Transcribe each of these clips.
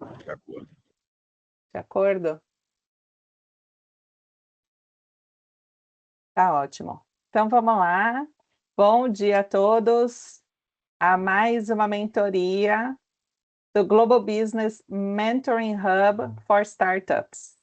De acordo. De acordo? Tá ótimo. Então vamos lá. Bom dia a todos a mais uma mentoria do Global Business Mentoring Hub for Startups.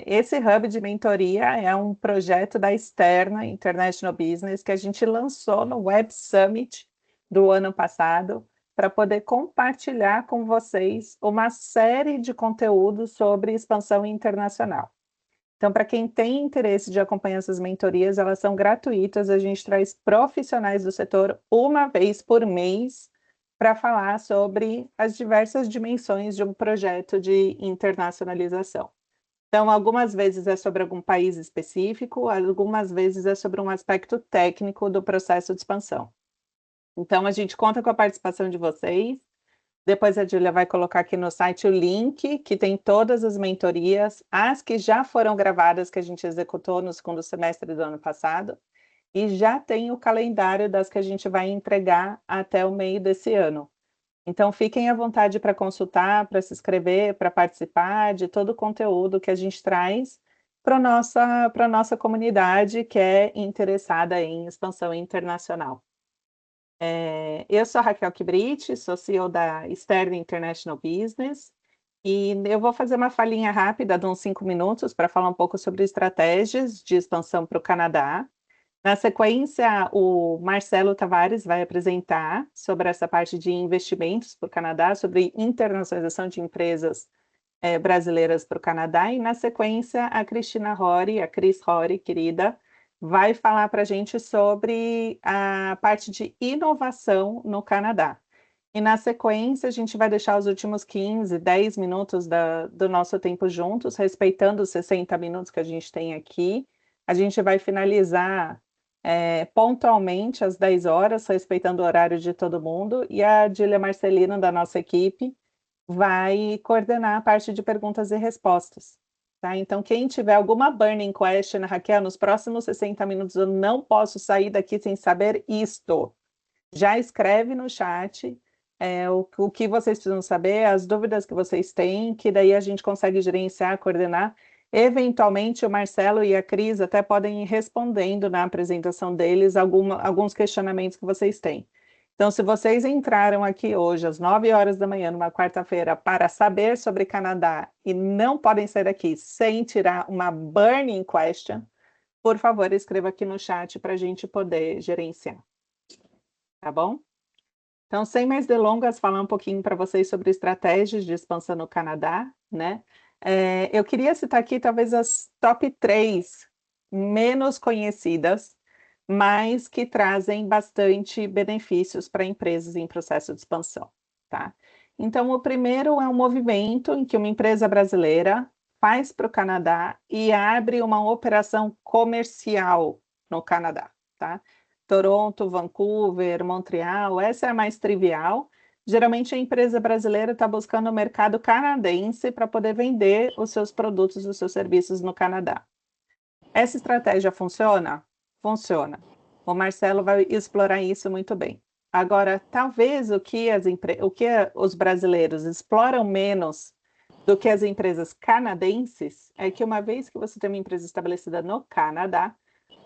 Esse hub de mentoria é um projeto da Externa International Business que a gente lançou no Web Summit do ano passado para poder compartilhar com vocês uma série de conteúdos sobre expansão internacional. Então, para quem tem interesse de acompanhar essas mentorias, elas são gratuitas, a gente traz profissionais do setor uma vez por mês para falar sobre as diversas dimensões de um projeto de internacionalização. Então, algumas vezes é sobre algum país específico, algumas vezes é sobre um aspecto técnico do processo de expansão. Então, a gente conta com a participação de vocês. Depois a Júlia vai colocar aqui no site o link, que tem todas as mentorias, as que já foram gravadas, que a gente executou no segundo semestre do ano passado, e já tem o calendário das que a gente vai entregar até o meio desse ano. Então, fiquem à vontade para consultar, para se inscrever, para participar de todo o conteúdo que a gente traz para a nossa comunidade que é interessada em expansão internacional. Eu sou a Raquel Kibrit, sou CEO da Externa International Business, e eu vou fazer uma falinha rápida de uns 5 minutos para falar um pouco sobre estratégias de expansão para o Canadá. Na sequência, o Marcelo Tavares vai apresentar sobre essa parte de investimentos para o Canadá, sobre internacionalização de empresas brasileiras para o Canadá, e na sequência, a Cristina Rory, a Cris Rory, querida, vai falar para a gente sobre a parte de inovação no Canadá. E na sequência, a gente vai deixar os últimos 15, 10 minutos do nosso tempo juntos, respeitando os 60 minutos que a gente tem aqui. A gente vai finalizar pontualmente às 10 horas, respeitando o horário de todo mundo, e a Dília Marcelino, da nossa equipe, vai coordenar a parte de perguntas e respostas. Tá? Então, quem tiver alguma burning question, Raquel, nos próximos 60 minutos eu não posso sair daqui sem saber isto. Já escreve no chat o que vocês precisam saber, as dúvidas que vocês têm, que daí a gente consegue gerenciar, coordenar. Eventualmente, o Marcelo e a Cris até podem ir respondendo na apresentação deles alguns questionamentos que vocês têm. Então, se vocês entraram aqui hoje às 9 horas da manhã, numa quarta-feira, para saber sobre Canadá e não podem sair daqui sem tirar uma burning question, por favor, escreva aqui no chat para a gente poder gerenciar. Tá bom? Então, sem mais delongas, falar um pouquinho para vocês sobre estratégias de expansão no Canadá, né? Eu queria citar aqui talvez as top 3 menos conhecidas, mas que trazem bastante benefícios para empresas em processo de expansão, tá? Então, o primeiro é um movimento em que uma empresa brasileira faz para o Canadá e abre uma operação comercial no Canadá, tá? Toronto, Vancouver, Montreal, essa é a mais trivial. Geralmente a empresa brasileira está buscando o mercado canadense para poder vender os seus produtos, os seus serviços no Canadá. Essa estratégia funciona? Funciona. O Marcelo vai explorar isso muito bem. Agora, talvez o que os brasileiros exploram menos do que as empresas canadenses é que uma vez que você tem uma empresa estabelecida no Canadá,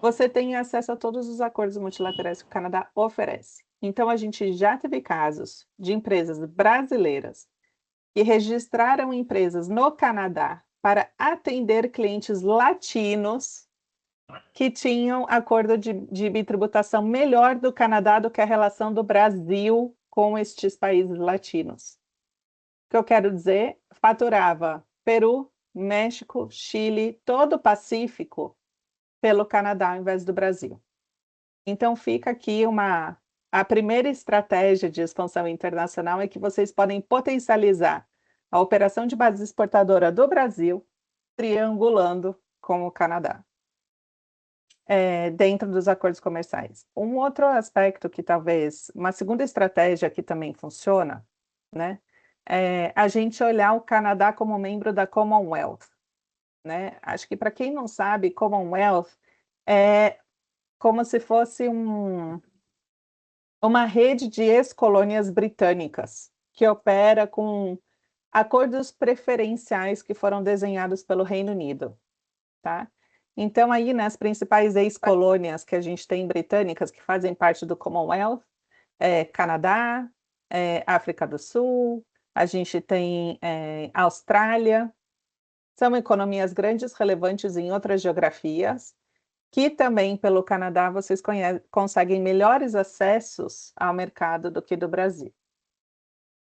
você tem acesso a todos os acordos multilaterais que o Canadá oferece. Então, a gente já teve casos de empresas brasileiras que registraram empresas no Canadá para atender clientes latinos que tinham acordo de bitributação melhor do Canadá do que a relação do Brasil com estes países latinos. O que eu quero dizer, faturava Peru, México, Chile, todo o Pacífico pelo Canadá ao invés do Brasil. Então fica aqui a primeira estratégia de expansão internacional é que vocês podem potencializar a operação de base exportadora do Brasil, triangulando com o Canadá, dentro dos acordos comerciais. Um outro aspecto que talvez, uma segunda estratégia que também funciona, né, é a gente olhar o Canadá como membro da Commonwealth, né? Acho que para quem não sabe, Commonwealth é como se fosse uma rede de ex-colônias britânicas que opera com acordos preferenciais que foram desenhados pelo Reino Unido, tá? Então, aí, nas principais ex-colônias que a gente tem britânicas, que fazem parte do Commonwealth, Canadá, África do Sul, a gente tem Austrália, são economias grandes, relevantes em outras geografias, que também, pelo Canadá, vocês conseguem melhores acessos ao mercado do que do Brasil.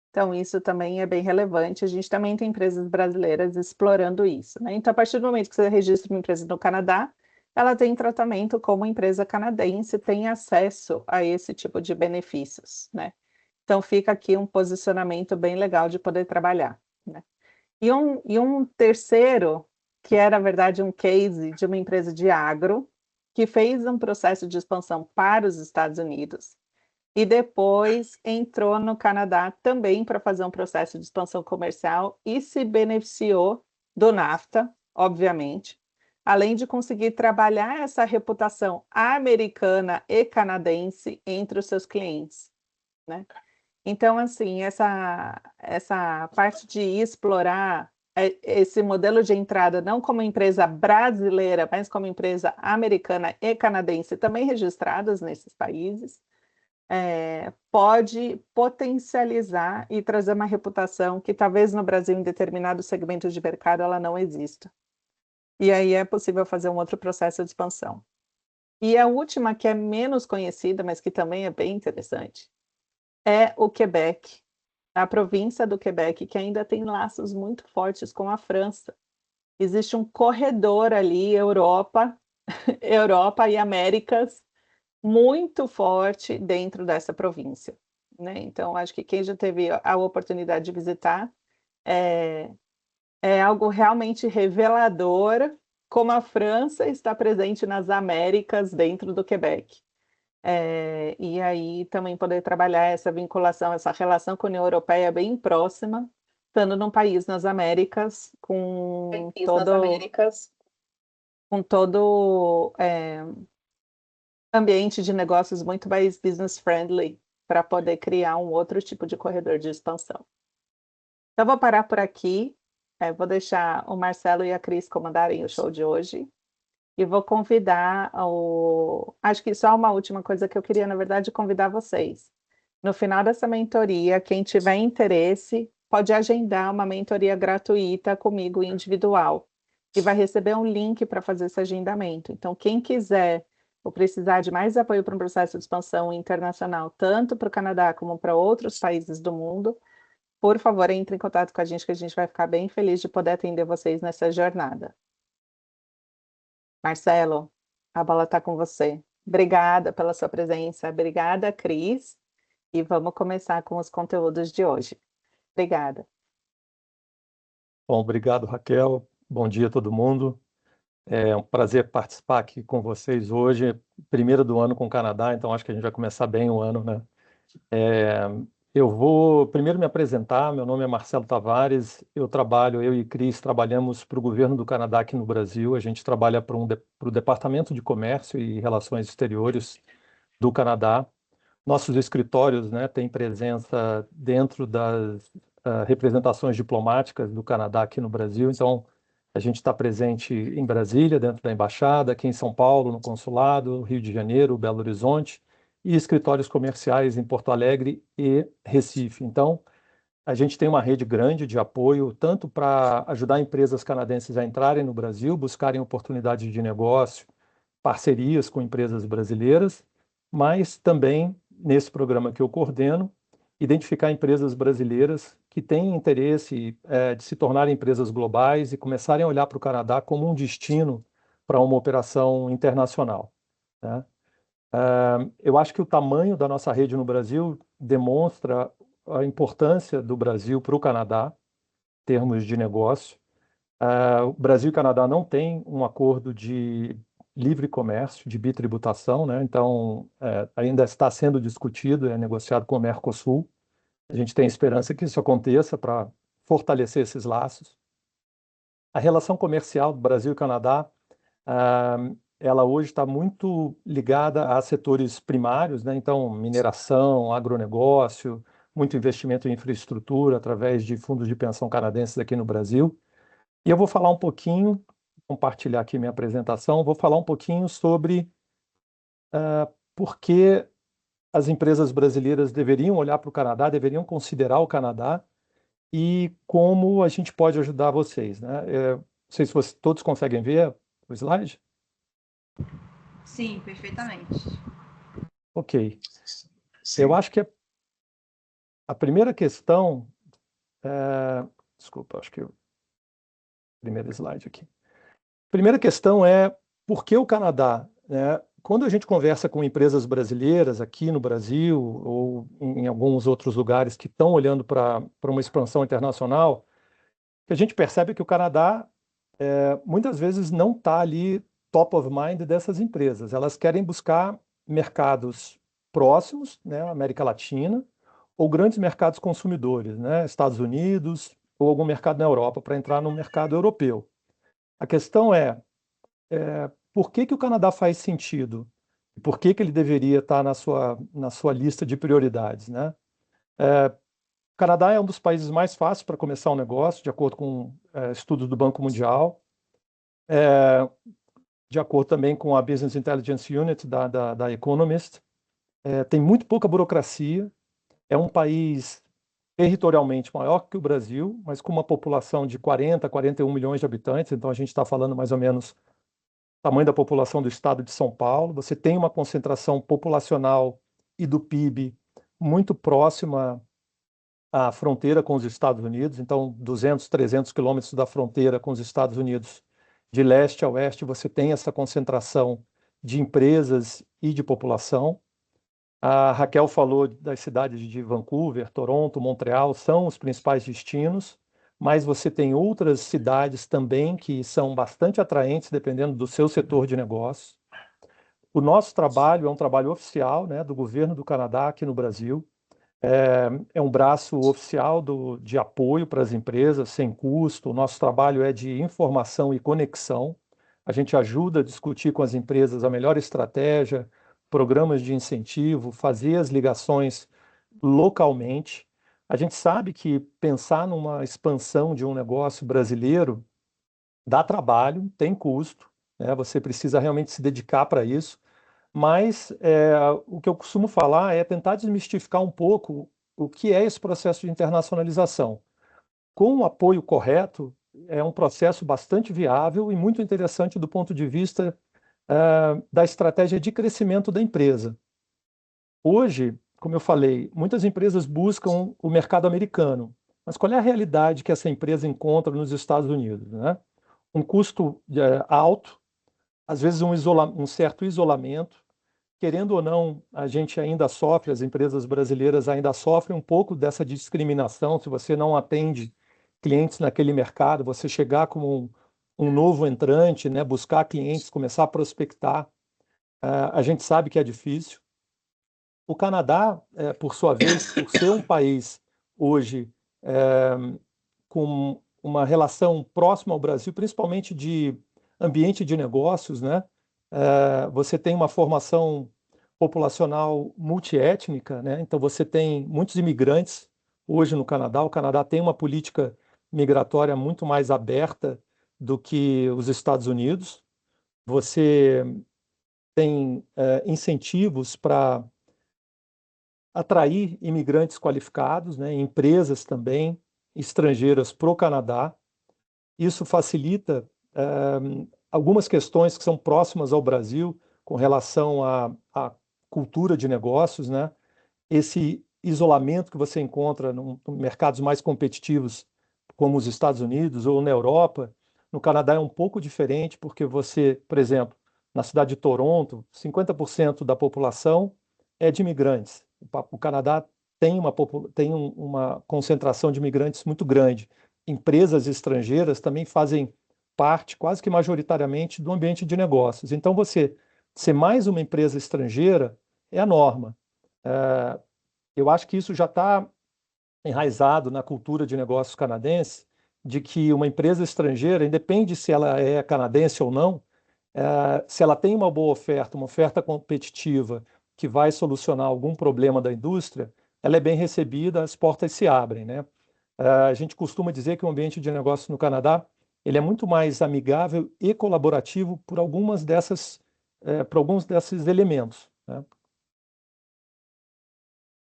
Então, isso também é bem relevante. A gente também tem empresas brasileiras explorando isso, né? Então, a partir do momento que você registra uma empresa no Canadá, ela tem tratamento como empresa canadense, tem acesso a esse tipo de benefícios, né? Então, fica aqui um posicionamento bem legal de poder trabalhar, né? E um terceiro, que era, na verdade, um case de uma empresa de agro, que fez um processo de expansão para os Estados Unidos, e depois entrou no Canadá também para fazer um processo de expansão comercial e se beneficiou do NAFTA, obviamente, além de conseguir trabalhar essa reputação americana e canadense entre os seus clientes, né? Então, assim, essa parte de explorar esse modelo de entrada, não como empresa brasileira, mas como empresa americana e canadense, também registradas nesses países, pode potencializar e trazer uma reputação que talvez no Brasil, em determinados segmentos de mercado, ela não exista. E aí é possível fazer um outro processo de expansão. E a última, que é menos conhecida, mas que também é bem interessante, é o Quebec, a província do Quebec, que ainda tem laços muito fortes com a França. Existe um corredor ali, Europa, Europa e Américas, muito forte dentro dessa província, né? Então, acho que quem já teve a oportunidade de visitar é algo realmente revelador como a França está presente nas Américas dentro do Quebec. E aí também poder trabalhar essa vinculação, essa relação com a União Europeia bem próxima, estando num país nas Américas com todo ambiente de negócios muito mais business friendly para poder criar um outro tipo de corredor de expansão. Então, vou parar por aqui. Vou deixar o Marcelo e a Cris comandarem o show de hoje. E vou convidar o. Acho que só uma última coisa que eu queria, na verdade, convidar vocês. No final dessa mentoria, quem tiver interesse, pode agendar uma mentoria gratuita comigo individual. E vai receber um link para fazer esse agendamento. Então, quem quiser ou precisar de mais apoio para um processo de expansão internacional, tanto para o Canadá como para outros países do mundo, por favor, entre em contato com a gente, que a gente vai ficar bem feliz de poder atender vocês nessa jornada. Marcelo, a bola está com você. Obrigada pela sua presença. Obrigada, Cris. E vamos começar com os conteúdos de hoje. Obrigada. Bom, obrigado, Raquel. Bom dia a todo mundo. É um prazer participar aqui com vocês hoje, primeiro do ano com o Canadá, então acho que a gente vai começar bem o ano, né? Eu vou primeiro me apresentar. Meu nome é Marcelo Tavares. Eu e Cris trabalhamos para o governo do Canadá aqui no Brasil. A gente trabalha para o Departamento de Comércio e Relações Exteriores do Canadá. Nossos escritórios, né, têm presença dentro das representações diplomáticas do Canadá aqui no Brasil. Então, a gente está presente em Brasília, dentro da embaixada, aqui em São Paulo, no consulado, Rio de Janeiro, Belo Horizonte, e escritórios comerciais em Porto Alegre e Recife. Então, a gente tem uma rede grande de apoio, tanto para ajudar empresas canadenses a entrarem no Brasil, buscarem oportunidades de negócio, parcerias com empresas brasileiras, mas também, nesse programa que eu coordeno, identificar empresas brasileiras que têm interesse de se tornarem empresas globais e começarem a olhar para o Canadá como um destino para uma operação internacional, né? Eu acho que o tamanho da nossa rede no Brasil demonstra a importância do Brasil para o Canadá, em termos de negócio. O Brasil e o Canadá não têm um acordo de livre comércio, de bitributação, né? Então, ainda está sendo discutido, é negociado com o Mercosul. A gente tem esperança que isso aconteça para fortalecer esses laços. A relação comercial do Brasil e Canadá, ah, ela hoje está muito ligada a setores primários, né? Então, mineração, agronegócio, muito investimento em infraestrutura através de fundos de pensão canadenses aqui no Brasil. E eu vou falar um pouquinho, compartilhar aqui minha apresentação, vou falar um pouquinho sobre por que as empresas brasileiras deveriam olhar para o Canadá, deveriam considerar o Canadá e como a gente pode ajudar vocês, né? Não sei se vocês todos conseguem ver o slide. Sim, perfeitamente. Ok. Sim. Eu acho que a primeira questão, desculpa, acho que o primeiro slide aqui. A primeira questão é por que o Canadá, né? Quando a gente conversa com empresas brasileiras aqui no Brasil ou em alguns outros lugares que estão olhando para uma expansão internacional, a gente percebe que o Canadá muitas vezes não está ali top of mind dessas empresas. Elas querem buscar mercados próximos, né, América Latina, ou grandes mercados consumidores, né, Estados Unidos ou algum mercado na Europa, para entrar no mercado europeu. A questão é por que o Canadá faz sentido? Por que ele deveria estar na sua lista de prioridades, né? O Canadá é um dos países mais fáceis para começar um negócio, de acordo com estudos do Banco Mundial, de acordo também com a Business Intelligence Unit da Economist. Tem muito pouca burocracia, é um país territorialmente maior que o Brasil, mas com uma população de 41 milhões de habitantes, então a gente está falando mais ou menos tamanho da população do estado de São Paulo. Você tem uma concentração populacional e do PIB muito próxima à fronteira com os Estados Unidos, então 200, 300 quilômetros da fronteira com os Estados Unidos, de leste a oeste, você tem essa concentração de empresas e de população. A Raquel falou das cidades de Vancouver, Toronto, Montreal, são os principais destinos, mas você tem outras cidades também que são bastante atraentes, dependendo do seu setor de negócio. O nosso trabalho é um trabalho oficial, né, do governo do Canadá aqui no Brasil. É um braço oficial de apoio para as empresas, sem custo. O nosso trabalho é de informação e conexão. A gente ajuda a discutir com as empresas a melhor estratégia, programas de incentivo, fazer as ligações localmente. A gente sabe que pensar numa expansão de um negócio brasileiro dá trabalho, tem custo, né? Você precisa realmente se dedicar para isso. Mas o que eu costumo falar é tentar desmistificar um pouco o que é esse processo de internacionalização. Com o apoio correto, é um processo bastante viável e muito interessante do ponto de vista da estratégia de crescimento da empresa. Hoje, como eu falei, muitas empresas buscam o mercado americano, mas qual é a realidade que essa empresa encontra nos Estados Unidos, né? Um custo alto, às vezes um certo isolamento. Querendo ou não, a gente ainda sofre, as empresas brasileiras ainda sofrem um pouco dessa discriminação. Se você não atende clientes naquele mercado, você chegar como um novo entrante, né, buscar clientes, começar a prospectar, a gente sabe que é difícil. O Canadá, por sua vez, por ser um país hoje com uma relação próxima ao Brasil, principalmente de ambiente de negócios, né? Você tem uma formação populacional multiétnica, né? Então você tem muitos imigrantes hoje no Canadá. O Canadá tem uma política migratória muito mais aberta do que os Estados Unidos. Você tem incentivos para atrair imigrantes qualificados, né? Empresas também estrangeiras para o Canadá. Isso facilita algumas questões que são próximas ao Brasil com relação à cultura de negócios, né? Esse isolamento que você encontra em mercados mais competitivos, como os Estados Unidos ou na Europa, no Canadá é um pouco diferente, porque você, por exemplo, na cidade de Toronto, 50% da população é de imigrantes. O Canadá tem uma concentração de imigrantes muito grande. Empresas estrangeiras também fazem parte, quase que majoritariamente, do ambiente de negócios. Então, você ser mais uma empresa estrangeira é a norma. Eu acho que isso já está enraizado na cultura de negócios canadense, de que uma empresa estrangeira, independe se ela é canadense ou não, se ela tem uma boa oferta, uma oferta competitiva que vai solucionar algum problema da indústria, ela é bem recebida, as portas se abrem, né? A gente costuma dizer que o ambiente de negócio no Canadá ele é muito mais amigável e colaborativo por alguns desses elementos, né?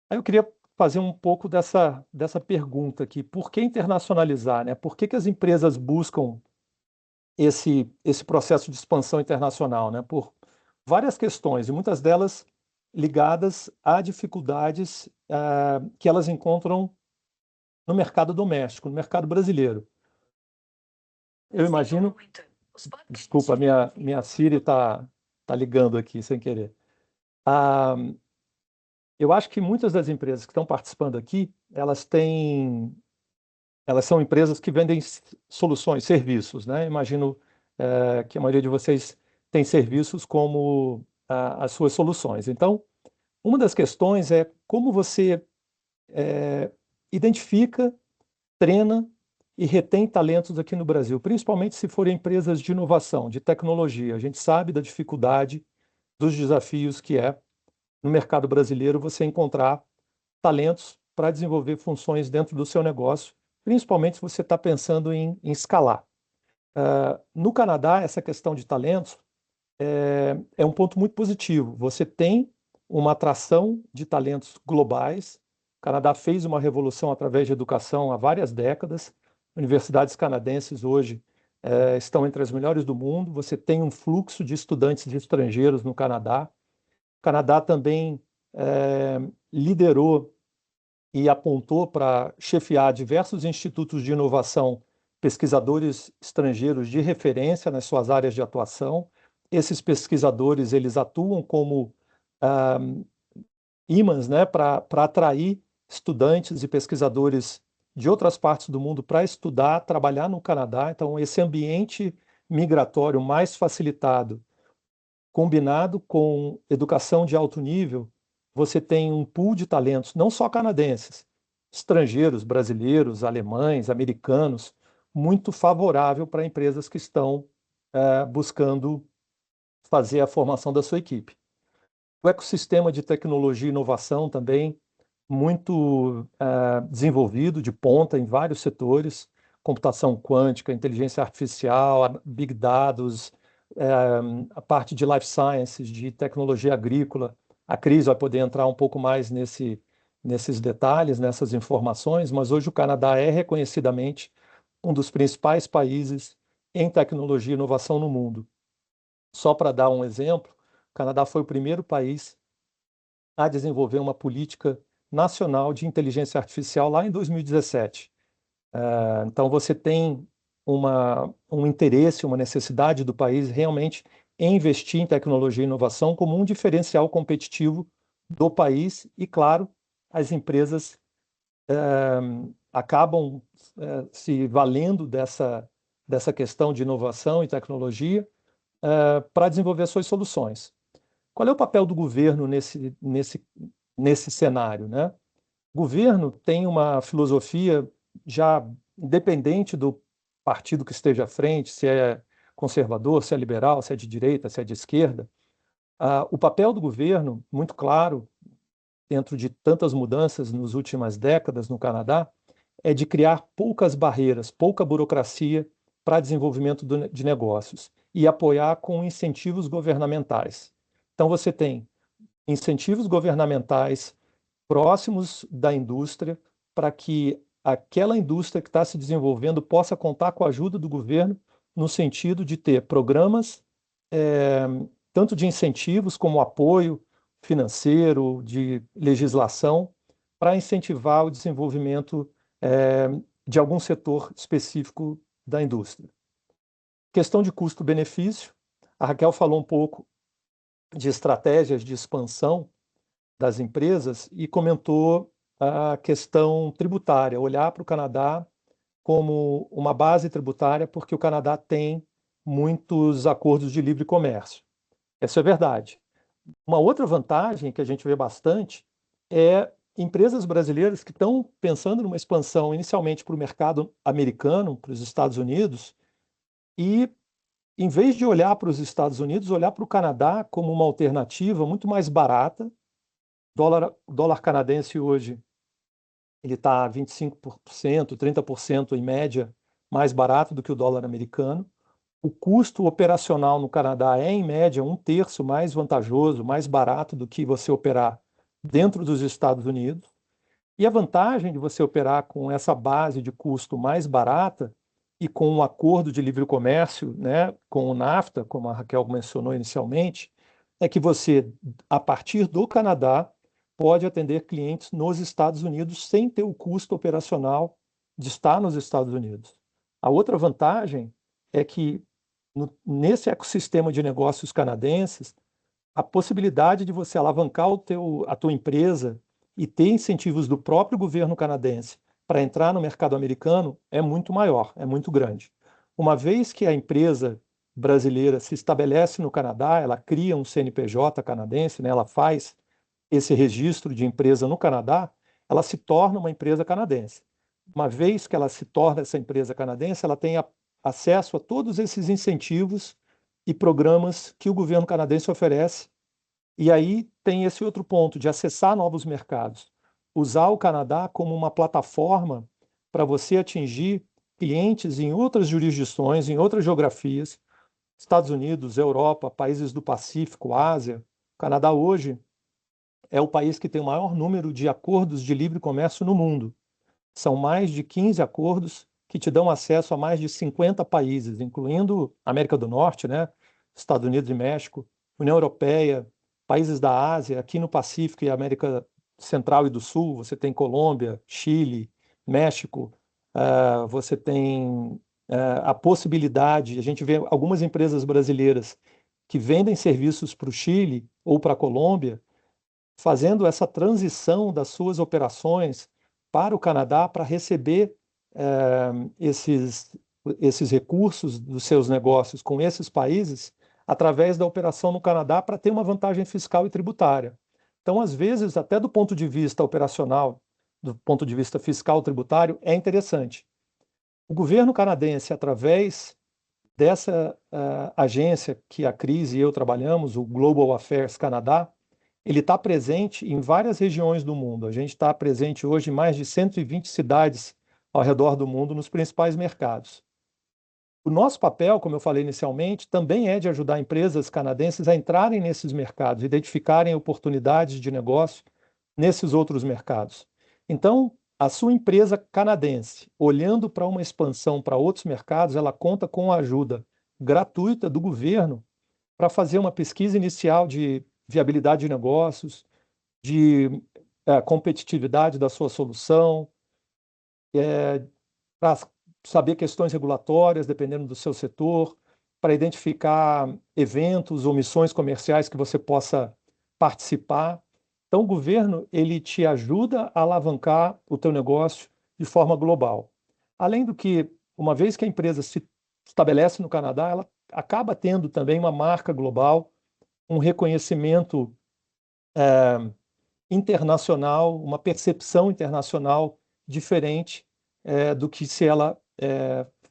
Aí eu queria fazer um pouco dessa pergunta aqui. Por que internacionalizar, né? Por que as empresas buscam esse processo de expansão internacional, né? Por várias questões, e muitas delas ligadas a dificuldades que elas encontram no mercado doméstico, no mercado brasileiro. Eu imagino. Desculpa, minha Siri tá ligando aqui sem querer. Ah, eu acho que muitas das empresas que estão participando aqui, elas são empresas que vendem soluções, serviços, né? Imagino que a maioria de vocês tem serviços como as suas soluções. Então, uma das questões é como você identifica, treina e retém talentos aqui no Brasil, principalmente se forem empresas de inovação, de tecnologia. A gente sabe da dificuldade, dos desafios que é no mercado brasileiro você encontrar talentos para desenvolver funções dentro do seu negócio, principalmente se você está pensando em escalar. No Canadá, essa questão de talentos é um ponto muito positivo. Você tem uma atração de talentos globais. O Canadá fez uma revolução através de educação há várias décadas. Universidades canadenses hoje estão entre as melhores do mundo. Você tem um fluxo de estudantes de estrangeiros no Canadá. O Canadá também liderou e apontou para chefiar diversos institutos de inovação, pesquisadores estrangeiros de referência nas suas áreas de atuação. Esses pesquisadores, eles atuam como ah, ímãs, né, para atrair estudantes e pesquisadores de outras partes do mundo para estudar, trabalhar no Canadá. Então, esse ambiente migratório mais facilitado combinado com educação de alto nível, você tem um pool de talentos, não só canadenses, estrangeiros, brasileiros, alemães, americanos, muito favorável para empresas que estão buscando fazer a formação da sua equipe. O ecossistema de tecnologia e inovação também muito desenvolvido, de ponta em vários setores, computação quântica, inteligência artificial, big dados, eh, a parte de life sciences, de tecnologia agrícola. A Cris vai poder entrar um pouco mais nesses detalhes, nessas informações, mas hoje o Canadá é reconhecidamente um dos principais países em tecnologia e inovação no mundo. Só para dar um exemplo, o Canadá foi o primeiro país a desenvolver uma política nacional de inteligência artificial lá em 2017. Então, você tem um interesse, uma necessidade do país realmente em investir em tecnologia e inovação como um diferencial competitivo do país e, claro, as empresas acabam se valendo dessa questão de inovação e tecnologia para desenvolver suas soluções. Qual é o papel do governo nesse cenário, né? O governo tem uma filosofia já independente do partido que esteja à frente, se é conservador, se é liberal, se é de direita, se é de esquerda. O papel do governo, muito claro, dentro de tantas mudanças nas últimas décadas no Canadá, é de criar poucas barreiras, pouca burocracia para desenvolvimento de negócios e apoiar com incentivos governamentais. Então, você tem incentivos governamentais próximos da indústria para que aquela indústria que está se desenvolvendo possa contar com a ajuda do governo no sentido de ter programas, eh, tanto de incentivos como apoio financeiro, de legislação, para incentivar o desenvolvimento, de algum setor específico da indústria. Questão de custo-benefício, a Raquel falou um pouco de estratégias de expansão das empresas e comentou a questão tributária, olhar para o Canadá como uma base tributária, porque o Canadá tem muitos acordos de livre comércio. Isso é verdade. Uma outra vantagem que a gente vê bastante é empresas brasileiras que estão pensando numa expansão inicialmente para o mercado americano, para os Estados Unidos, e em vez de olhar para os Estados Unidos, olhar para o Canadá como uma alternativa muito mais barata O dólar canadense hoje ele está 25%, 30% em média mais barato do que o dólar americano. O custo operacional no Canadá é, em média, um terço mais vantajoso, mais barato do que você operar dentro dos Estados Unidos. E a vantagem de você operar com essa base de custo mais barata e com um acordo de livre comércio, né, com o NAFTA, como a Raquel mencionou inicialmente, é que você, a partir do Canadá, pode atender clientes nos Estados Unidos sem ter o custo operacional de estar nos Estados Unidos. A outra vantagem é que nesse ecossistema de negócios canadenses, a possibilidade de você alavancar a tua empresa e ter incentivos do próprio governo canadense para entrar no mercado americano é muito maior, é muito grande. Uma vez que a empresa brasileira se estabelece no Canadá, ela cria um CNPJ canadense, né, ela faz esse registro de empresa no Canadá, ela se torna uma empresa canadense. Uma vez que ela se torna essa empresa canadense, ela tem acesso a todos esses incentivos e programas que o governo canadense oferece. E aí tem esse outro ponto de acessar novos mercados. Usar o Canadá como uma plataforma para você atingir clientes em outras jurisdições, em outras geografias, Estados Unidos, Europa, países do Pacífico, Ásia. O Canadá hoje é o país que tem o maior número de acordos de livre comércio no mundo. São mais de 15 acordos que te dão acesso a mais de 50 países, incluindo América do Norte, né? Estados Unidos e México, União Europeia, países da Ásia, aqui no Pacífico e América Central e do Sul, você tem Colômbia, Chile, México, você tem a possibilidade, a gente vê algumas empresas brasileiras que vendem serviços para o Chile ou para a Colômbia, fazendo essa transição das suas operações para o Canadá para receber esses recursos dos seus negócios com esses países através da operação no Canadá para ter uma vantagem fiscal e tributária. Então, às vezes, até do ponto de vista operacional, do ponto de vista fiscal tributário, é interessante. O governo canadense, através dessa agência que a Cris e eu trabalhamos, o Global Affairs Canadá, ele está presente em várias regiões do mundo. A gente está presente hoje em mais de 120 cidades ao redor do mundo, nos principais mercados. O nosso papel, como eu falei inicialmente, também é de ajudar empresas canadenses a entrarem nesses mercados, identificarem oportunidades de negócio nesses outros mercados. Então, a sua empresa canadense, olhando para uma expansão para outros mercados, ela conta com a ajuda gratuita do governo para fazer uma pesquisa inicial de viabilidade de negócios, de competitividade da sua solução, para saber questões regulatórias, dependendo do seu setor, para identificar eventos ou missões comerciais que você possa participar. Então, o governo ele te ajuda a alavancar o teu negócio de forma global. Além do que, uma vez que a empresa se estabelece no Canadá, ela acaba tendo também uma marca global, um reconhecimento internacional, uma percepção internacional diferente do que se ela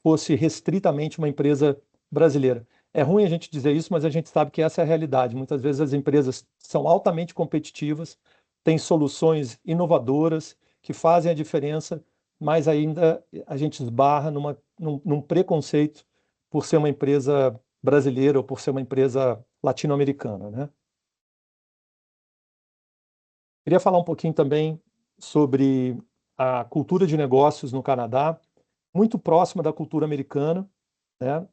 fosse restritamente uma empresa brasileira. É ruim a gente dizer isso, mas a gente sabe que essa é a realidade. Muitas vezes as empresas são altamente competitivas, têm soluções inovadoras que fazem a diferença, mas ainda a gente esbarra num preconceito por ser uma empresa brasileira ou por ser uma empresa latino-americana, né? Queria falar um pouquinho também sobre a cultura de negócios no Canadá, muito próxima da cultura americana, né?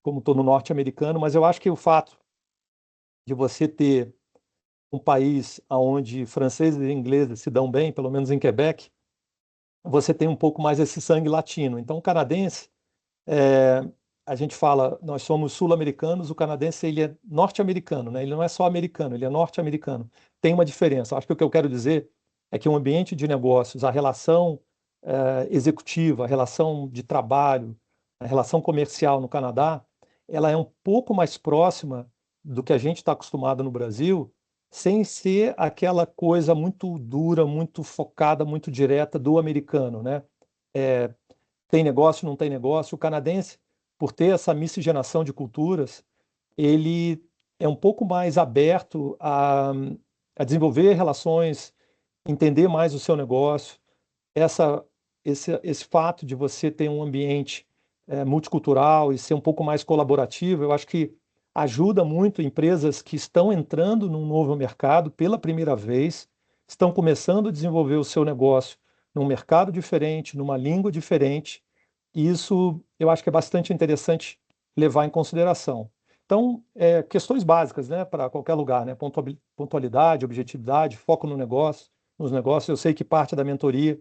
Como estou no norte-americano, mas eu acho que o fato de você ter um país onde franceses e ingleses se dão bem, pelo menos em Quebec, você tem um pouco mais esse sangue latino. Então, o canadense, é, a gente fala, nós somos sul-americanos, o canadense ele é norte-americano, né? Ele não é só americano, ele é norte-americano. Tem uma diferença. Acho que o que eu quero dizer é que o ambiente de negócios, a relação executiva, a relação de trabalho, a relação comercial no Canadá, ela é um pouco mais próxima do que a gente está acostumado no Brasil, sem ser aquela coisa muito dura, muito focada, muito direta do americano, né? É, tem negócio, não tem negócio. O canadense, por ter essa miscigenação de culturas, ele é um pouco mais aberto a a desenvolver relações, entender mais o seu negócio. Esse fato de você ter um ambiente multicultural e ser um pouco mais colaborativo, eu acho que ajuda muito empresas que estão entrando num novo mercado pela primeira vez, estão começando a desenvolver o seu negócio num mercado diferente, numa língua diferente, e isso eu acho que é bastante interessante levar em consideração. Então, questões básicas, né, para qualquer lugar, né, pontualidade, objetividade, foco no negócio, nos negócios. Eu sei que parte da mentoria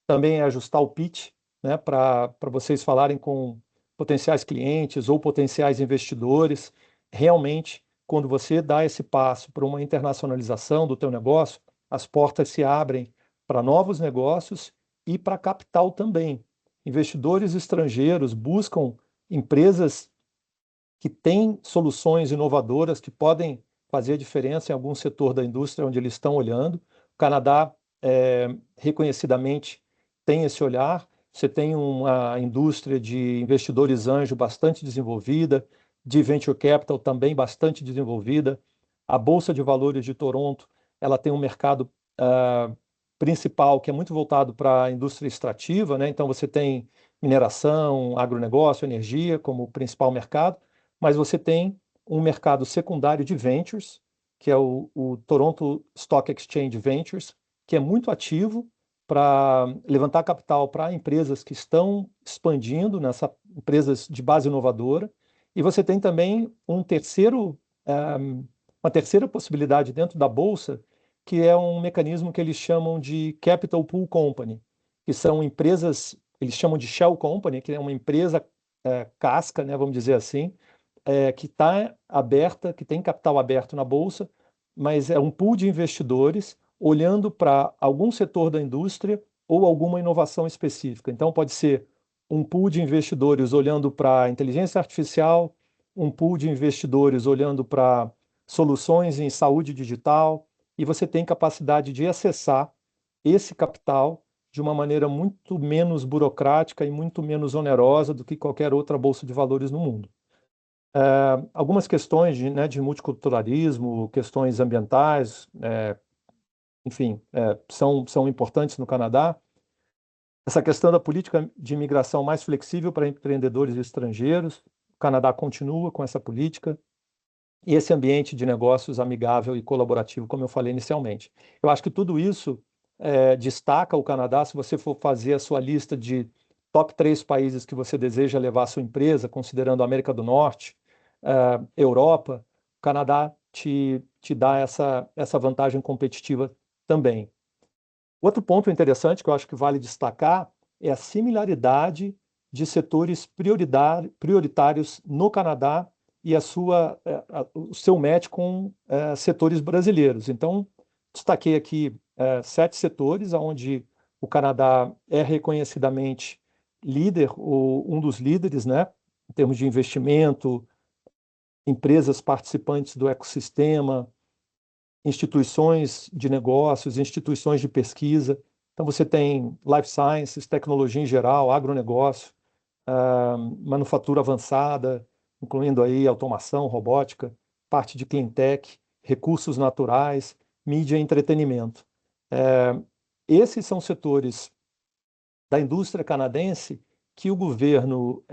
também é ajustar o pitch, né, para vocês falarem com potenciais clientes ou potenciais investidores. Realmente, quando você dá esse passo para uma internacionalização do teu negócio, as portas se abrem para novos negócios e para capital também. Investidores estrangeiros buscam empresas que têm soluções inovadoras que podem fazer a diferença em algum setor da indústria onde eles estão olhando. O Canadá, reconhecidamente, tem esse olhar. Você tem uma indústria de investidores anjo bastante desenvolvida, de venture capital também bastante desenvolvida. A Bolsa de Valores de Toronto, ela tem um mercado principal que é muito voltado para a indústria extrativa, né? Então você tem mineração, agronegócio, energia como principal mercado, mas você tem um mercado secundário de ventures, que é o Toronto Stock Exchange Ventures, que é muito ativo para levantar capital para empresas que estão expandindo, empresas de base inovadora. E você tem também uma terceira possibilidade dentro da Bolsa, que é um mecanismo que eles chamam de Capital Pool Company, que são empresas, eles chamam de Shell Company, que é uma empresa casca, né, vamos dizer assim, que está aberta, que tem capital aberto na Bolsa, mas é um pool de investidores olhando para algum setor da indústria ou alguma inovação específica. Então, pode ser um pool de investidores olhando para inteligência artificial, um pool de investidores olhando para soluções em saúde digital, e você tem capacidade de acessar esse capital de uma maneira muito menos burocrática e muito menos onerosa do que qualquer outra bolsa de valores no mundo. Algumas questões de multiculturalismo, questões ambientais, enfim, são importantes no Canadá. Essa questão da política de imigração mais flexível para empreendedores estrangeiros, o Canadá continua com essa política, e esse ambiente de negócios amigável e colaborativo, como eu falei inicialmente. Eu acho que tudo isso destaca o Canadá. Se você for fazer a sua lista de top 3 países que você deseja levar a sua empresa, considerando a América do Norte, Europa, o Canadá te dá essa vantagem competitiva também. Outro ponto interessante que eu acho que vale destacar é a similaridade de setores prioritários no Canadá e o seu match com setores brasileiros. Então, destaquei aqui 7 setores onde o Canadá é reconhecidamente líder, ou um dos líderes, né, em termos de investimento, empresas participantes do ecossistema, instituições de negócios, instituições de pesquisa. Então, você tem life sciences, tecnologia em geral, agronegócio, manufatura avançada, incluindo aí automação, robótica, parte de clean tech, recursos naturais, mídia e entretenimento. Esses são setores da indústria canadense que o governo,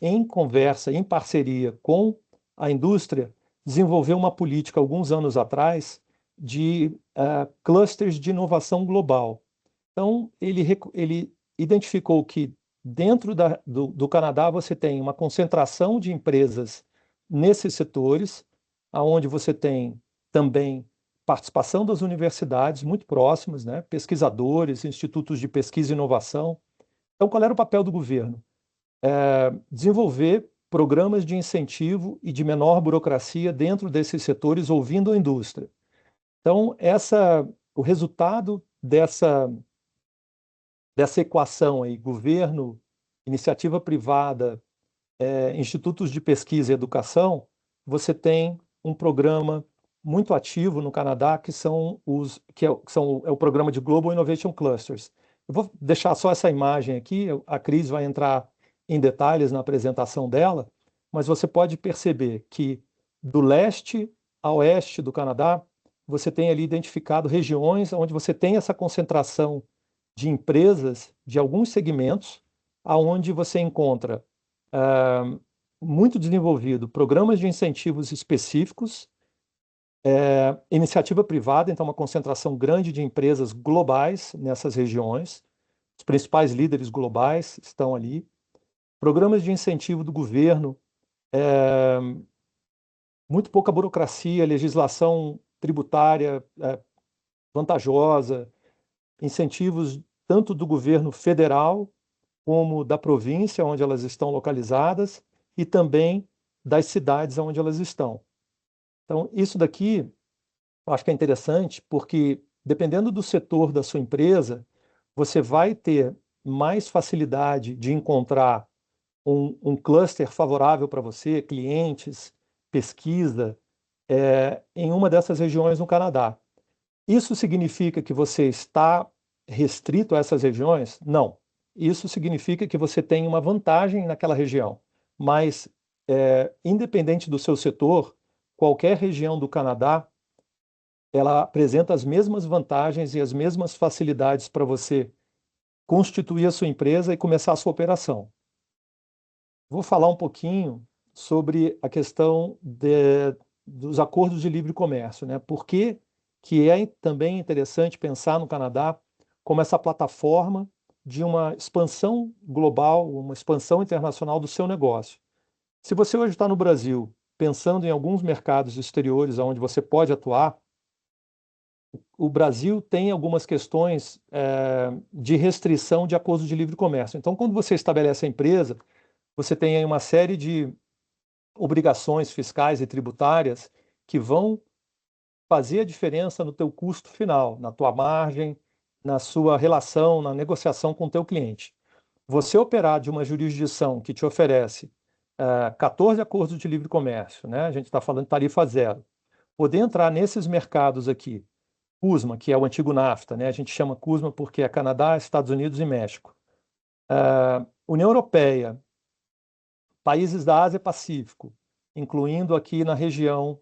em conversa, em parceria com a indústria, desenvolveu uma política alguns anos atrás de clusters de inovação global. Então, ele identificou que dentro do Canadá você tem uma concentração de empresas nesses setores, onde você tem também participação das universidades muito próximas, né? Pesquisadores, institutos de pesquisa e inovação. Então, qual era o papel do governo? Desenvolver programas de incentivo e de menor burocracia dentro desses setores, ouvindo a indústria. Então, o resultado dessa equação aí, governo, iniciativa privada, institutos de pesquisa e educação, você tem um programa muito ativo no Canadá, que é o programa de Global Innovation Clusters. Eu vou deixar só essa imagem aqui, a Cris vai entrar em detalhes na apresentação dela, mas você pode perceber que do leste a oeste do Canadá, você tem ali identificado regiões onde você tem essa concentração de empresas de alguns segmentos, aonde você encontra ah, muito desenvolvido programas de incentivos específicos, iniciativa privada, então uma concentração grande de empresas globais nessas regiões, os principais líderes globais estão ali, programas de incentivo do governo, é, muito pouca burocracia, legislação tributária vantajosa, incentivos tanto do governo federal como da província onde elas estão localizadas e também das cidades onde elas estão. Então, isso daqui eu acho que é interessante porque, dependendo do setor da sua empresa, você vai ter mais facilidade de encontrar um cluster favorável para você, clientes, pesquisa, em uma dessas regiões no Canadá. Isso significa que você está restrito a essas regiões? Não. Isso significa que você tem uma vantagem naquela região. Mas, independente do seu setor, qualquer região do Canadá, ela apresenta as mesmas vantagens e as mesmas facilidades para você constituir a sua empresa e começar a sua operação. Vou falar um pouquinho sobre a questão dos acordos de livre comércio, né? Por que que é também interessante pensar no Canadá como essa plataforma de uma expansão global, uma expansão internacional do seu negócio. Se você hoje está no Brasil, pensando em alguns mercados exteriores onde você pode atuar, o Brasil tem algumas questões de restrição de acordos de livre comércio. Então, quando você estabelece a empresa, você tem aí uma série de obrigações fiscais e tributárias que vão fazer a diferença no teu custo final, na tua margem, na sua relação, na negociação com o teu cliente. Você operar de uma jurisdição que te oferece 14 acordos de livre comércio, né? A gente está falando de tarifa zero. Poder entrar nesses mercados aqui, CUSMA, que é o antigo NAFTA, né? A gente chama CUSMA porque é Canadá, Estados Unidos e México. União Europeia, países da Ásia Pacífico, incluindo aqui na região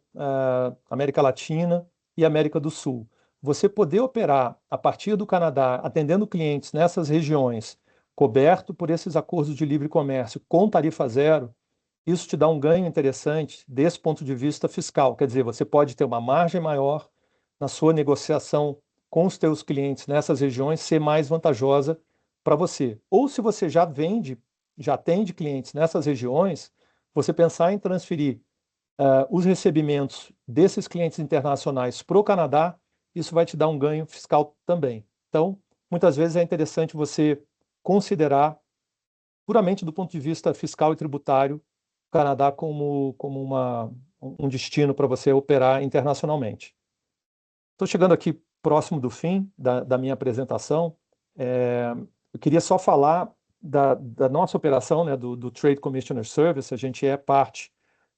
América Latina e América do Sul. Você poder operar a partir do Canadá, atendendo clientes nessas regiões, coberto por esses acordos de livre comércio com tarifa zero, isso te dá um ganho interessante desse ponto de vista fiscal. Quer dizer, você pode ter uma margem maior na sua negociação com os teus clientes nessas regiões, ser mais vantajosa para você. Ou se você já vende, já atende clientes nessas regiões, você pensar em transferir os recebimentos desses clientes internacionais para o Canadá, isso vai te dar um ganho fiscal também. Então, muitas vezes é interessante você considerar, puramente do ponto de vista fiscal e tributário, o Canadá como um destino para você operar internacionalmente. Estou chegando aqui próximo do fim da minha apresentação. Eu queria só falar da nossa operação, né, do Trade Commissioner Service. A gente é parte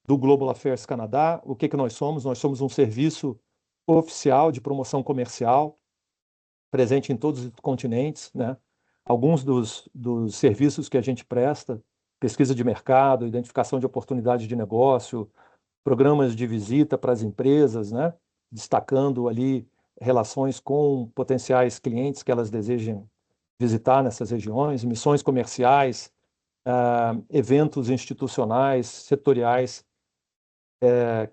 do Global Affairs Canadá. O que nós somos? Nós somos um serviço oficial de promoção comercial, presente em todos os continentes, né? Alguns dos serviços que a gente presta, pesquisa de mercado, identificação de oportunidades de negócio, programas de visita para as empresas, né? Destacando ali relações com potenciais clientes que elas desejam visitar nessas regiões, missões comerciais, eventos institucionais, setoriais,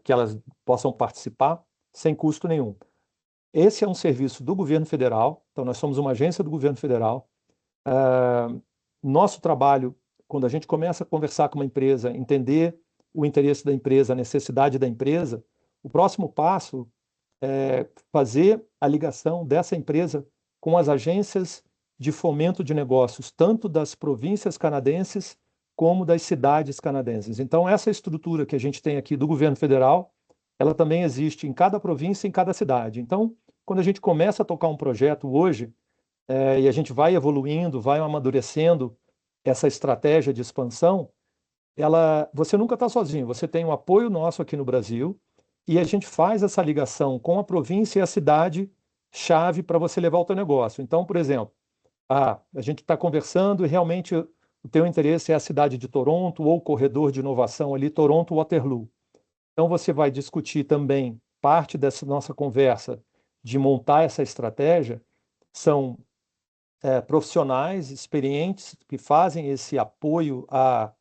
que elas possam participar sem custo nenhum. Esse é um serviço do governo federal, então nós somos uma agência do governo federal. Nosso trabalho, quando a gente começa a conversar com uma empresa, entender o interesse da empresa, a necessidade da empresa, o próximo passo é fazer a ligação dessa empresa com as agências de fomento de negócios, tanto das províncias canadenses como das cidades canadenses. Então, essa estrutura que a gente tem aqui do governo federal, ela também existe em cada província e em cada cidade. Então, quando a gente começa a tocar um projeto hoje, e a gente vai evoluindo, vai amadurecendo essa estratégia de expansão, você nunca está sozinho, você tem um apoio nosso aqui no Brasil e a gente faz essa ligação com a província e a cidade chave para você levar o teu negócio. Então, por exemplo, a gente está conversando e realmente o teu interesse é a cidade de Toronto ou o corredor de inovação ali, Toronto-Waterloo. Então, você vai discutir também parte dessa nossa conversa de montar essa estratégia são profissionais experientes que fazem esse apoio à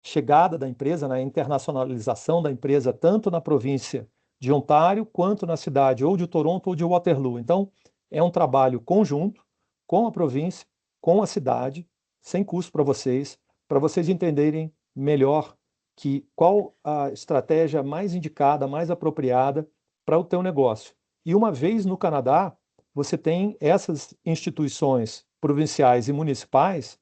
chegada da empresa, na internacionalização da empresa, tanto na província de Ontário, quanto na cidade ou de Toronto ou de Waterloo. Então, é um trabalho conjunto com a província, com a cidade, sem custo para vocês entenderem melhor qual a estratégia mais indicada, mais apropriada para o teu negócio. E uma vez no Canadá, você tem essas instituições provinciais e municipais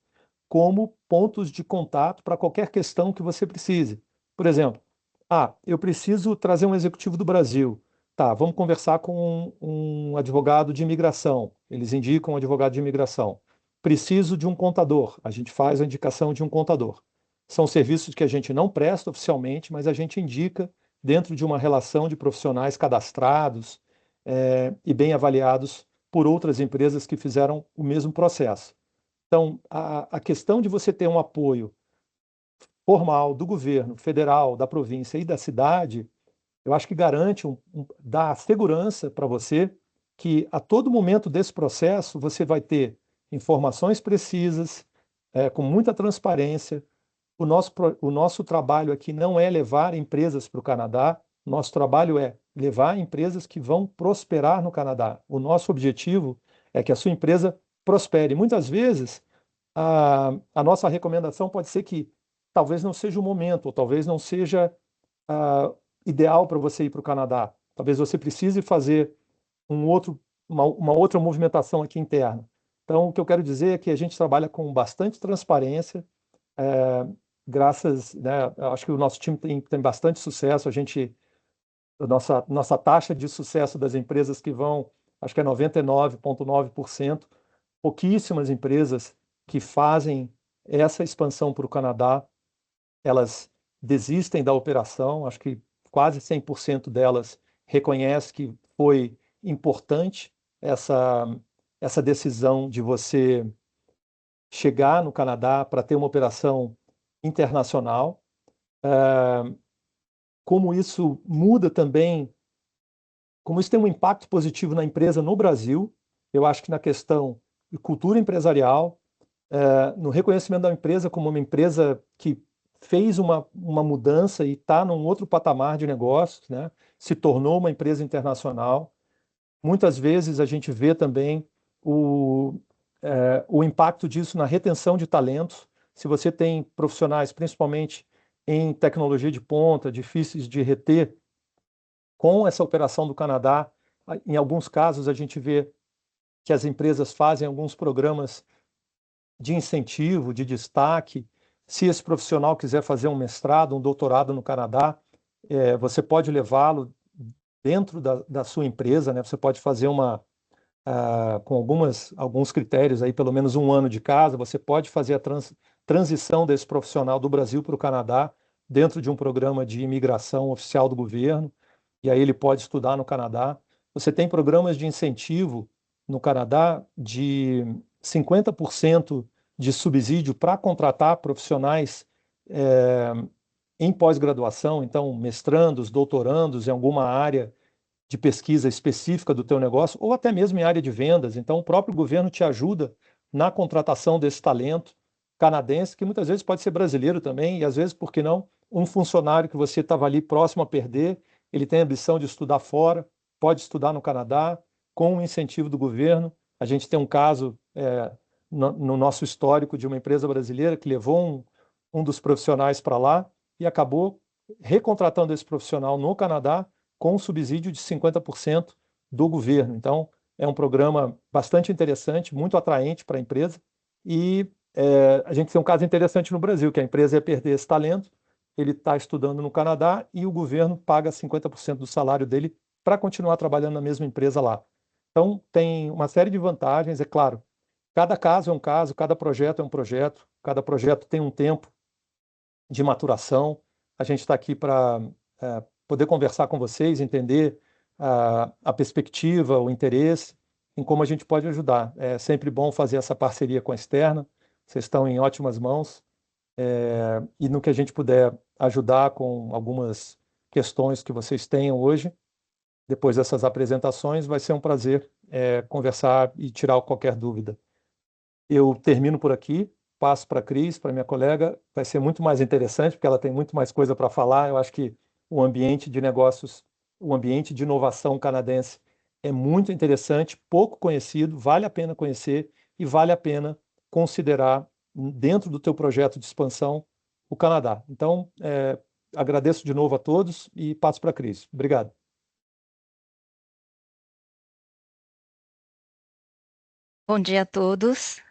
como pontos de contato para qualquer questão que você precise. Por exemplo, eu preciso trazer um executivo do Brasil. Tá, vamos conversar com um advogado de imigração. Eles indicam um advogado de imigração. Preciso de um contador. A gente faz a indicação de um contador. São serviços que a gente não presta oficialmente, mas a gente indica dentro de uma relação de profissionais cadastrados e bem avaliados por outras empresas que fizeram o mesmo processo. Então, a questão de você ter um apoio formal do governo federal, da província e da cidade, eu acho que garante, dá segurança para você que a todo momento desse processo você vai ter informações precisas, com muita transparência. O nosso trabalho aqui não é levar empresas para o Canadá, nosso trabalho é levar empresas que vão prosperar no Canadá. O nosso objetivo é que a sua empresa prospere. Muitas vezes, a nossa recomendação pode ser que talvez não seja o momento, ou talvez não seja ideal para você ir para o Canadá. Talvez você precise fazer uma outra movimentação aqui interna. Então, o que eu quero dizer é que a gente trabalha com bastante transparência, graças, né, acho que o nosso time tem bastante sucesso. Nossa taxa de sucesso das empresas que vão, acho que é 99,9%. Pouquíssimas empresas que fazem essa expansão para o Canadá, elas desistem da operação. Acho que quase 100% delas reconhecem que foi importante essa decisão de você chegar no Canadá para ter uma operação internacional. Como isso muda também, como isso tem um impacto positivo na empresa no Brasil, eu acho que na questão de cultura empresarial, no reconhecimento da empresa como uma empresa que fez uma mudança e está num outro patamar de negócios, né? Se tornou uma empresa internacional. Muitas vezes a gente vê também o impacto disso na retenção de talentos. Se você tem profissionais, principalmente em tecnologia de ponta, difíceis de reter, com essa operação do Canadá, em alguns casos a gente vê que as empresas fazem alguns programas de incentivo, de destaque. Se esse profissional quiser fazer um mestrado, um doutorado no Canadá, você pode levá-lo dentro da sua empresa, né? Você pode fazer com alguns critérios, aí, pelo menos um ano de casa, você pode fazer a transição desse profissional do Brasil para o Canadá dentro de um programa de imigração oficial do governo, e aí ele pode estudar no Canadá. Você tem programas de incentivo no Canadá de 50% de subsídio para contratar profissionais em pós-graduação, então mestrandos, doutorandos em alguma área de pesquisa específica do teu negócio, ou até mesmo em área de vendas. Então, o próprio governo te ajuda na contratação desse talento canadense, que muitas vezes pode ser brasileiro também, e às vezes, por que não, um funcionário que você estava ali próximo a perder, ele tem a ambição de estudar fora, pode estudar no Canadá, com o incentivo do governo. A gente tem um caso no nosso histórico de uma empresa brasileira que levou um dos profissionais para lá e acabou recontratando esse profissional no Canadá com um subsídio de 50% do governo. Então, é um programa bastante interessante, muito atraente para a empresa. E a gente tem um caso interessante no Brasil, que a empresa ia perder esse talento, ele está estudando no Canadá e o governo paga 50% do salário dele para continuar trabalhando na mesma empresa lá. Então, tem uma série de vantagens, é claro. Cada caso é um caso, cada projeto é um projeto, cada projeto tem um tempo de maturação. A gente está aqui para poder conversar com vocês, entender a perspectiva, o interesse em como a gente pode ajudar. É sempre bom fazer essa parceria com a Externa, vocês estão em ótimas mãos, e no que a gente puder ajudar com algumas questões que vocês tenham hoje, depois dessas apresentações. Vai ser um prazer conversar e tirar qualquer dúvida. Eu termino por aqui, passo para a Cris, para minha colega. Vai ser muito mais interessante, porque ela tem muito mais coisa para falar. Eu acho que o ambiente de negócios, o ambiente de inovação canadense é muito interessante, pouco conhecido, vale a pena conhecer e vale a pena considerar dentro do teu projeto de expansão o Canadá. Então, agradeço de novo a todos e passo para a Cris. Obrigado. Bom dia a todos.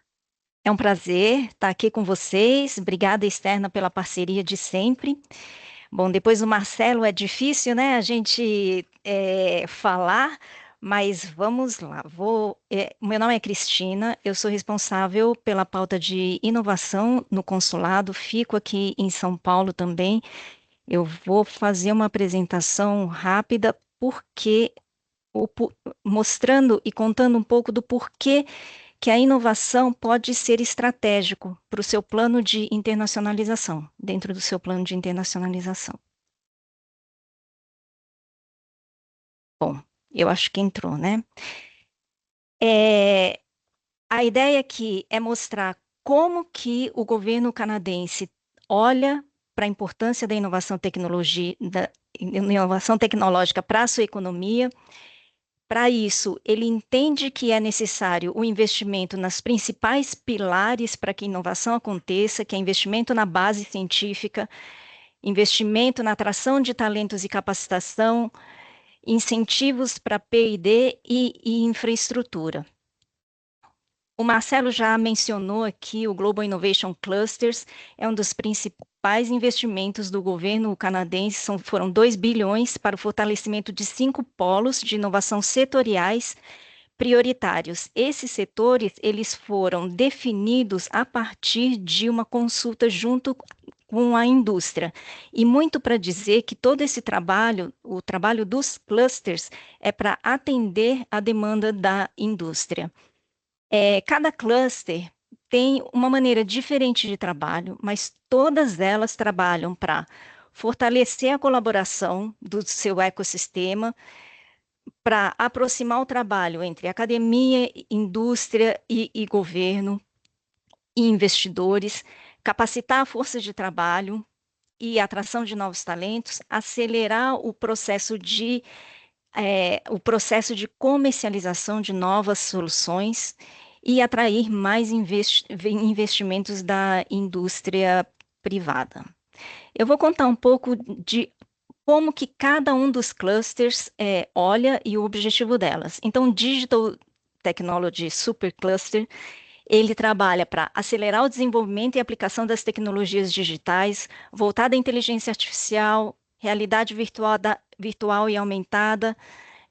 É um prazer estar aqui com vocês. Obrigada, Externa, pela parceria de sempre. Bom, depois do Marcelo é difícil, né, a gente falar, mas vamos lá. Meu nome é Cristina, eu sou responsável pela pauta de inovação no consulado, fico aqui em São Paulo também. Eu vou fazer uma apresentação rápida, porque mostrando e contando um pouco do porquê que a inovação pode ser estratégico para o seu plano de internacionalização, dentro do seu plano de internacionalização. Bom, eu acho que entrou, né? A ideia aqui é mostrar como que o governo canadense olha para a importância da inovação tecnológica para a sua economia. Para isso, ele entende que é necessário o investimento nas principais pilares para que a inovação aconteça, que é investimento na base científica, investimento na atração de talentos e capacitação, incentivos para P&D e infraestrutura. O Marcelo já mencionou aqui o Global Innovation Clusters, é um dos principais investimentos do governo canadense, foram 2 bilhões para o fortalecimento de 5 polos de inovação setoriais prioritários. Esses setores, eles foram definidos a partir de uma consulta junto com a indústria. E muito para dizer que todo esse trabalho, o trabalho dos clusters, é para atender a demanda da indústria. Cada cluster tem uma maneira diferente de trabalho, mas todas elas trabalham para fortalecer a colaboração do seu ecossistema, para aproximar o trabalho entre academia, indústria e governo e investidores, capacitar a força de trabalho e atração de novos talentos, acelerar o processo de comercialização de novas soluções e atrair mais investimentos da indústria privada. Eu vou contar um pouco de como que cada um dos clusters olha e o objetivo delas. Então, o Digital Technology Supercluster, ele trabalha para acelerar o desenvolvimento e aplicação das tecnologias digitais, voltada à inteligência artificial, realidade virtual e aumentada,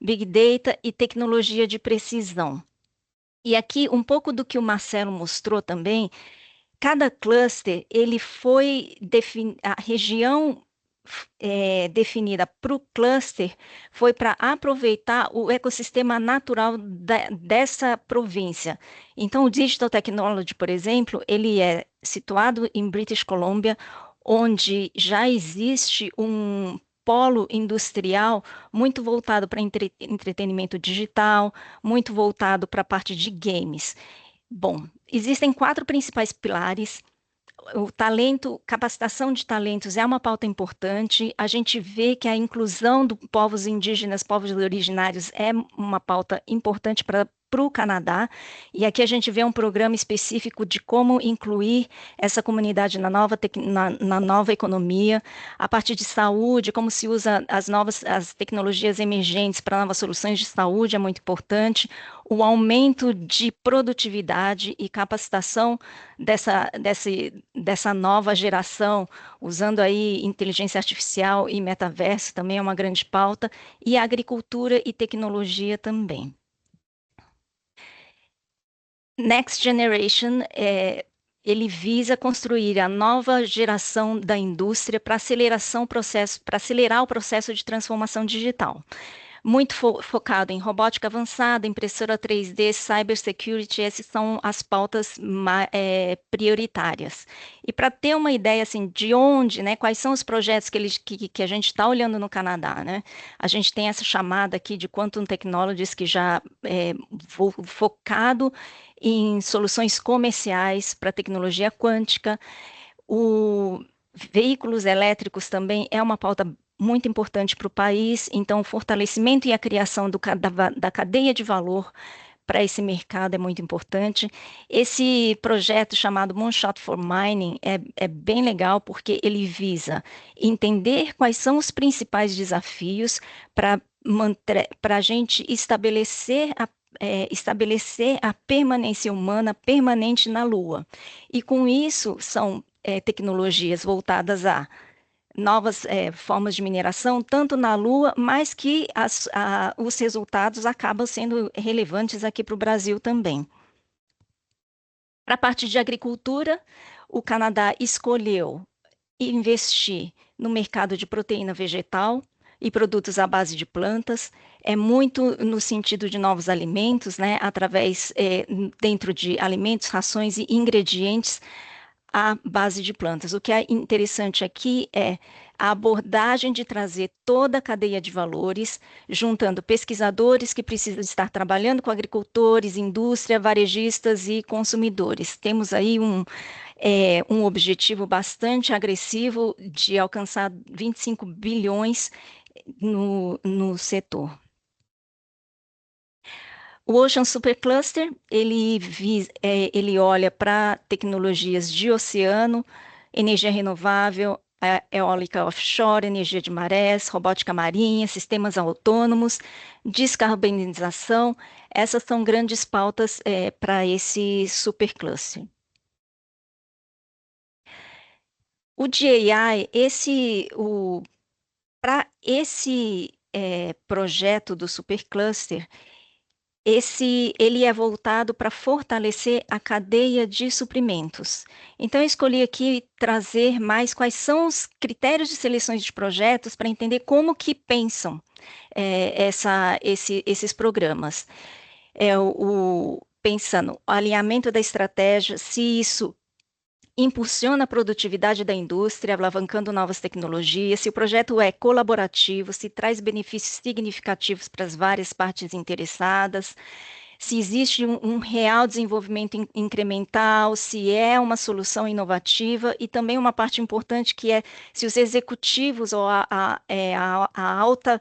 Big Data e tecnologia de precisão. E aqui, um pouco do que o Marcelo mostrou também, cada cluster, ele foi a região definida para o cluster foi para aproveitar o ecossistema natural dessa província. Então, o Digital Technology, por exemplo, ele é situado em British Columbia, onde já existe um polo industrial muito voltado para entretenimento digital, muito voltado para a parte de games. Bom, existem 4 principais pilares. O talento, capacitação de talentos é uma pauta importante. A gente vê que a inclusão dos povos indígenas, povos originários, é uma pauta importante para o Canadá. E aqui a gente vê um programa específico de como incluir essa comunidade na nova economia, a parte de saúde, como se usa as tecnologias emergentes para novas soluções de saúde é muito importante. O aumento de produtividade e capacitação dessa nova geração, usando aí inteligência artificial e metaverso também é uma grande pauta, e agricultura e tecnologia também. Next Generation, ele visa construir a nova geração da indústria para acelerar o processo de transformação digital. muito focado em robótica avançada, impressora 3D, cybersecurity, essas são as pautas prioritárias. E para ter uma ideia assim, de onde, né, quais são os projetos que a gente está olhando no Canadá, né? A gente tem essa chamada aqui de Quantum Technologies, que já é focado em soluções comerciais para tecnologia quântica. O veículos elétricos também é uma pauta muito importante para o país, então o fortalecimento e a criação da cadeia de valor para esse mercado é muito importante. Esse projeto chamado Moonshot for Mining é bem legal porque ele visa entender quais são os principais desafios para a gente estabelecer a permanência humana permanente na Lua. E com isso são tecnologias voltadas a novas formas de mineração, tanto na Lua, mas que os resultados acabam sendo relevantes aqui para o Brasil também. Para a parte de agricultura, o Canadá escolheu investir no mercado de proteína vegetal e produtos à base de plantas, é muito no sentido de novos alimentos, né, através, dentro de alimentos, rações e ingredientes à base de plantas. O que é interessante aqui é a abordagem de trazer toda a cadeia de valores, juntando pesquisadores que precisam estar trabalhando com agricultores, indústria, varejistas e consumidores. Temos aí um objetivo bastante agressivo de alcançar 25 bilhões no setor. O Ocean Supercluster, ele olha para tecnologias de oceano, energia renovável, eólica offshore, energia de marés, robótica marinha, sistemas autônomos, descarbonização. Essas são grandes pautas para esse supercluster. O GAI, para esse projeto do supercluster, ele é voltado para fortalecer a cadeia de suprimentos. Então, eu escolhi aqui trazer mais quais são os critérios de seleção de projetos para entender como que pensam esses programas. Pensando o alinhamento da estratégia, se isso impulsiona a produtividade da indústria, alavancando novas tecnologias, se o projeto é colaborativo, se traz benefícios significativos para as várias partes interessadas, se existe um real desenvolvimento incremental, se é uma solução inovativa, e também uma parte importante que é se os executivos ou a alta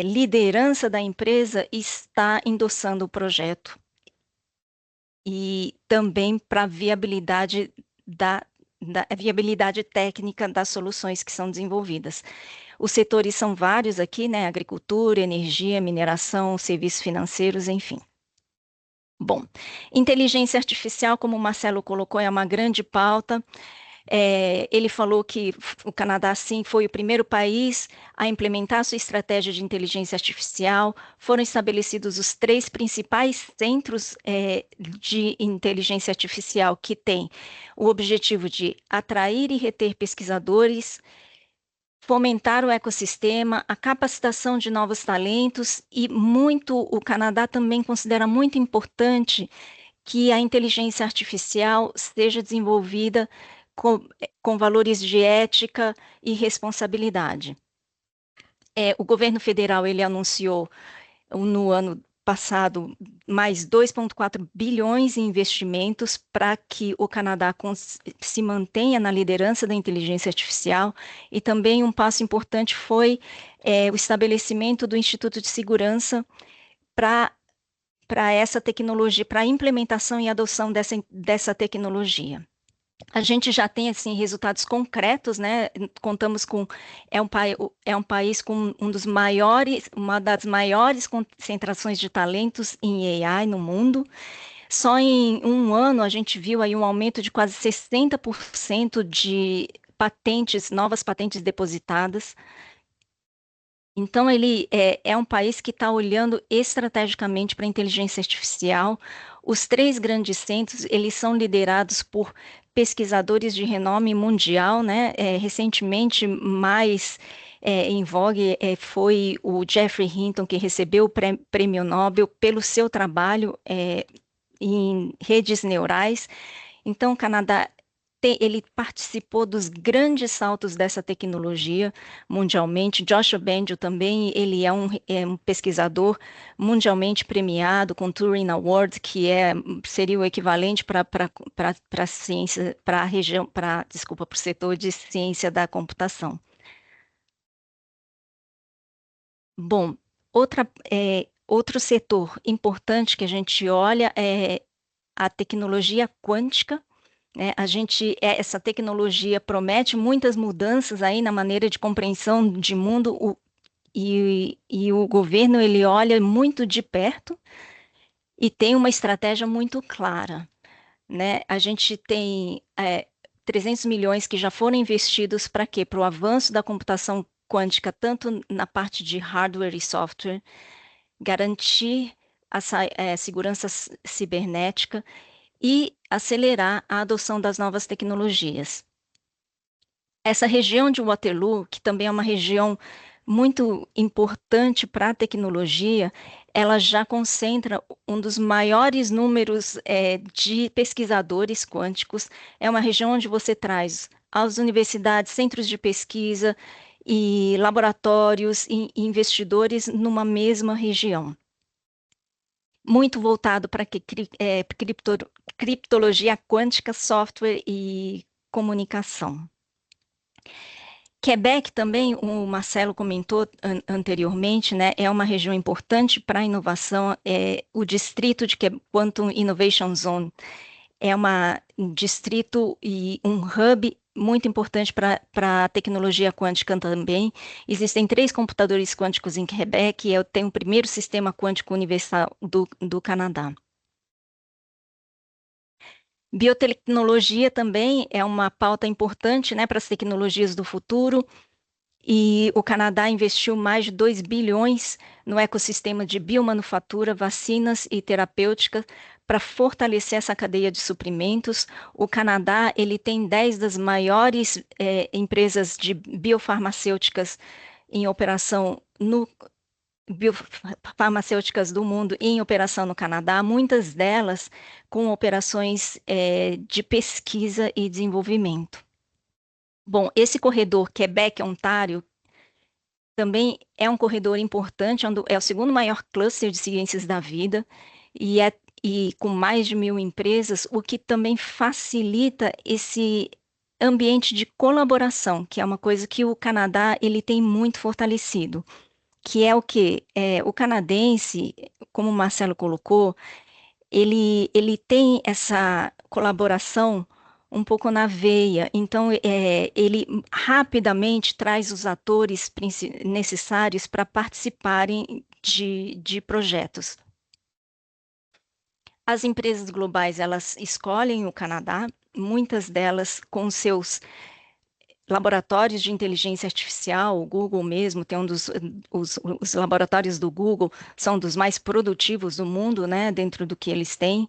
liderança da empresa está endossando o projeto. E também para a viabilidade da viabilidade técnica das soluções que são desenvolvidas. Os setores são vários aqui, né? Agricultura, energia, mineração, serviços financeiros, enfim. Bom, inteligência artificial, como o Marcelo colocou, é uma grande pauta. Ele falou que o Canadá, sim, foi o primeiro país a implementar sua estratégia de inteligência artificial. Foram estabelecidos os 3 principais centros de inteligência artificial que têm o objetivo de atrair e reter pesquisadores, fomentar o ecossistema, a capacitação de novos talentos e o Canadá também considera muito importante que a inteligência artificial seja desenvolvida com valores de ética e responsabilidade. O governo federal ele anunciou no ano passado mais 2,4 bilhões em investimentos para que o Canadá se mantenha na liderança da inteligência artificial, e também um passo importante foi o estabelecimento do Instituto de Segurança para essa tecnologia, para a implementação e adoção dessa tecnologia. A gente já tem assim resultados concretos, né? Contamos com um país com uma das maiores concentrações de talentos em AI no mundo. Só em um ano a gente viu aí um aumento de quase 60% de novas patentes depositadas. Então, ele é um país que está olhando estrategicamente para a inteligência artificial. Os 3 grandes centros, eles são liderados por pesquisadores de renome mundial, né? Recentemente, mais em vogue foi o Geoffrey Hinton, que recebeu o prêmio Nobel pelo seu trabalho em redes neurais. Então, o Canadá ele participou dos grandes saltos dessa tecnologia mundialmente. Joshua Bengio também, ele é um pesquisador mundialmente premiado com Turing Award, que seria o equivalente para a ciência, para a região, desculpa, para o setor de ciência da computação. Bom, outro setor importante que a gente olha é a tecnologia quântica, né? Essa tecnologia promete muitas mudanças aí na maneira de compreensão de mundo, e o governo ele olha muito de perto e tem uma estratégia muito clara, né? A gente tem 300 milhões que já foram investidos para quê? Para o avanço da computação quântica, tanto na parte de hardware e software, garantir a segurança cibernética e acelerar a adoção das novas tecnologias. Essa região de Waterloo, que também é uma região muito importante para a tecnologia, ela já concentra um dos maiores números de pesquisadores quânticos. É uma região onde você traz as universidades, centros de pesquisa e laboratórios e investidores numa mesma região. Muito voltado para criptologia quântica, software e comunicação. Quebec também, o Marcelo comentou anteriormente, né, é uma região importante para a inovação. O distrito de Quantum Innovation Zone é um distrito e um hub muito importante para a tecnologia quântica também. Existem 3 computadores quânticos em Quebec, e tem o primeiro sistema quântico universal do Canadá. Biotecnologia também é uma pauta importante, né, para as tecnologias do futuro, e o Canadá investiu mais de 2 bilhões no ecossistema de biomanufatura, vacinas e terapêutica para fortalecer essa cadeia de suprimentos. O Canadá ele tem 10 das maiores empresas de biofarmacêuticas em operação biofarmacêuticas do mundo em operação no Canadá, muitas delas com operações de pesquisa e desenvolvimento. Bom, esse corredor Quebec-Ontário também é um corredor importante, é o segundo maior cluster de ciências da vida, e com mais de 1.000 empresas, o que também facilita esse ambiente de colaboração, que é uma coisa que o Canadá ele tem muito fortalecido. Que é o quê? O canadense, como o Marcelo colocou, ele tem essa colaboração um pouco na veia, então ele rapidamente traz os atores necessários para participarem de projetos. As empresas globais, elas escolhem o Canadá, muitas delas com seus laboratórios de inteligência artificial. O Google mesmo tem os laboratórios do Google são dos mais produtivos do mundo, né, dentro do que eles têm.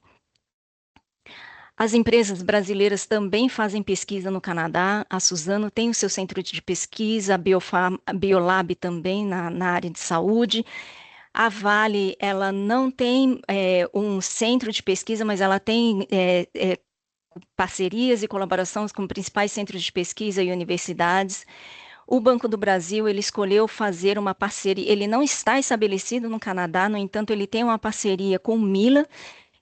As empresas brasileiras também fazem pesquisa no Canadá. A Suzano tem o seu centro de pesquisa, a Biolab também na área de saúde. A Vale, ela não tem um centro de pesquisa, mas ela tem parcerias e colaborações com principais centros de pesquisa e universidades. O Banco do Brasil, ele escolheu fazer uma parceria, ele não está estabelecido no Canadá, no entanto, ele tem uma parceria com o Mila,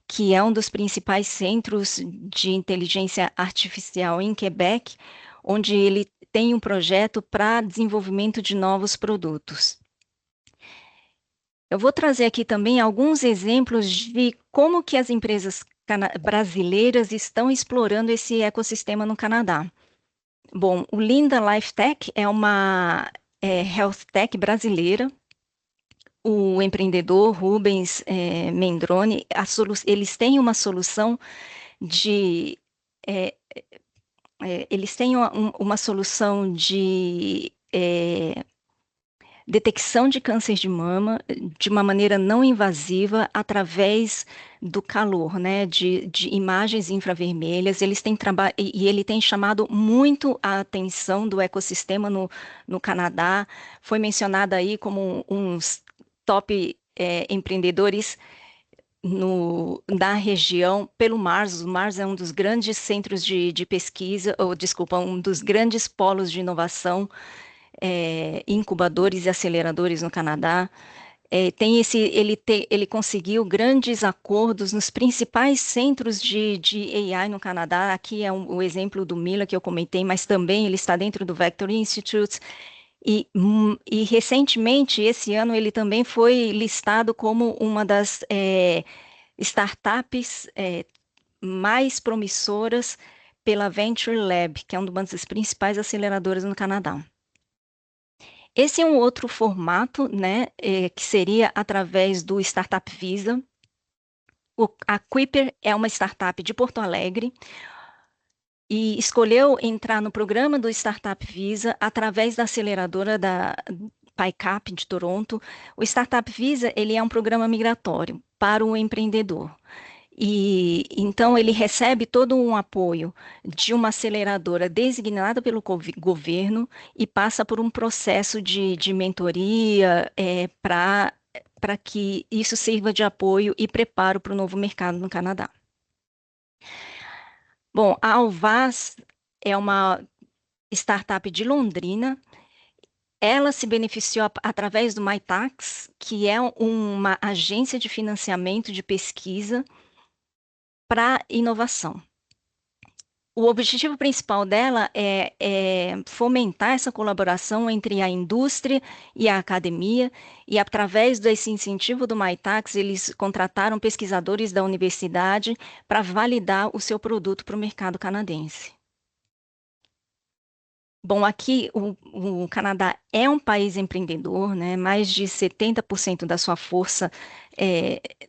que é um dos principais centros de inteligência artificial em Quebec, onde ele tem um projeto para desenvolvimento de novos produtos. Eu vou trazer aqui também alguns exemplos de como que as empresas brasileiras estão explorando esse ecossistema no Canadá. Bom, o Linda Life Tech é uma health tech brasileira. O empreendedor Rubens Mendrone, eles têm uma solução de eles têm uma solução de detecção de câncer de mama de uma maneira não invasiva através do calor, né, de imagens infravermelhas. E ele tem chamado muito a atenção do ecossistema no Canadá. Foi mencionado aí como uns top empreendedores da região pelo Mars. O Mars é um dos grandes centros de pesquisa, ou desculpa, um dos grandes polos de inovação, incubadores e aceleradores no Canadá. Ele conseguiu grandes acordos nos principais centros de AI no Canadá. Aqui é o exemplo do Mila que eu comentei, mas também ele está dentro do Vector Institute. E recentemente, esse ano, ele também foi listado como uma das startups mais promissoras pela Venture Lab, que é uma das principais aceleradoras no Canadá. Esse é um outro formato, né, que seria através do Startup Visa. A Quipper é uma startup de Porto Alegre e escolheu entrar no programa do Startup Visa através da aceleradora da PICAP de Toronto. O Startup Visa, ele é um programa migratório para o empreendedor. E então ele recebe todo um apoio de uma aceleradora designada pelo governo e passa por um processo de mentoria para que isso sirva de apoio e preparo para o novo mercado no Canadá. Bom, a Alvaz é uma startup de Londrina. Ela se beneficiou através do MyTax, que é uma agência de financiamento de pesquisa para inovação. O objetivo principal dela é fomentar essa colaboração entre a indústria e a academia, e através desse incentivo do MyTax, eles contrataram pesquisadores da universidade para validar o seu produto para o mercado canadense. Bom, aqui o Canadá é um país empreendedor, né? Mais de 70% da sua força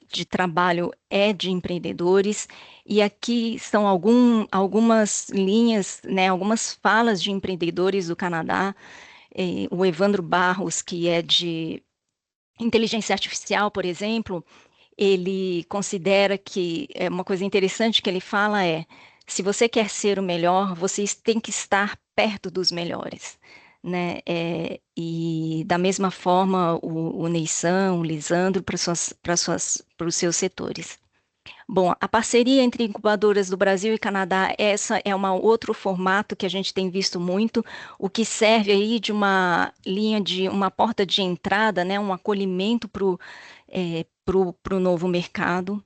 de trabalho é de empreendedores, e aqui estão algumas linhas, né? Algumas falas de empreendedores do Canadá. O Evandro Barros, que é de inteligência artificial, por exemplo, ele considera que uma coisa interessante que ele fala se você quer ser o melhor, você tem que estar perto dos melhores, né? E da mesma forma o Neissan, o Lisandro para os seus setores. Bom, a parceria entre incubadoras do Brasil e Canadá, essa é outro formato que a gente tem visto muito, o que serve aí de uma linha uma porta de entrada, né, um acolhimento para o novo mercado.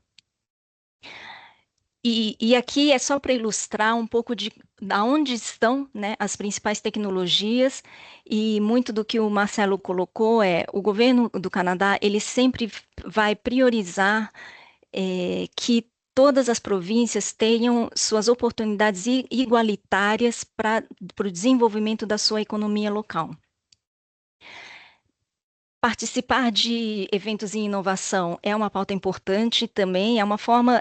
E aqui é só para ilustrar um pouco de onde estão, né, as principais tecnologias, e muito do que o Marcelo colocou o governo do Canadá, ele sempre vai priorizar que todas as províncias tenham suas oportunidades igualitárias para o desenvolvimento da sua economia local. Participar de eventos em inovação é uma pauta importante também, é uma forma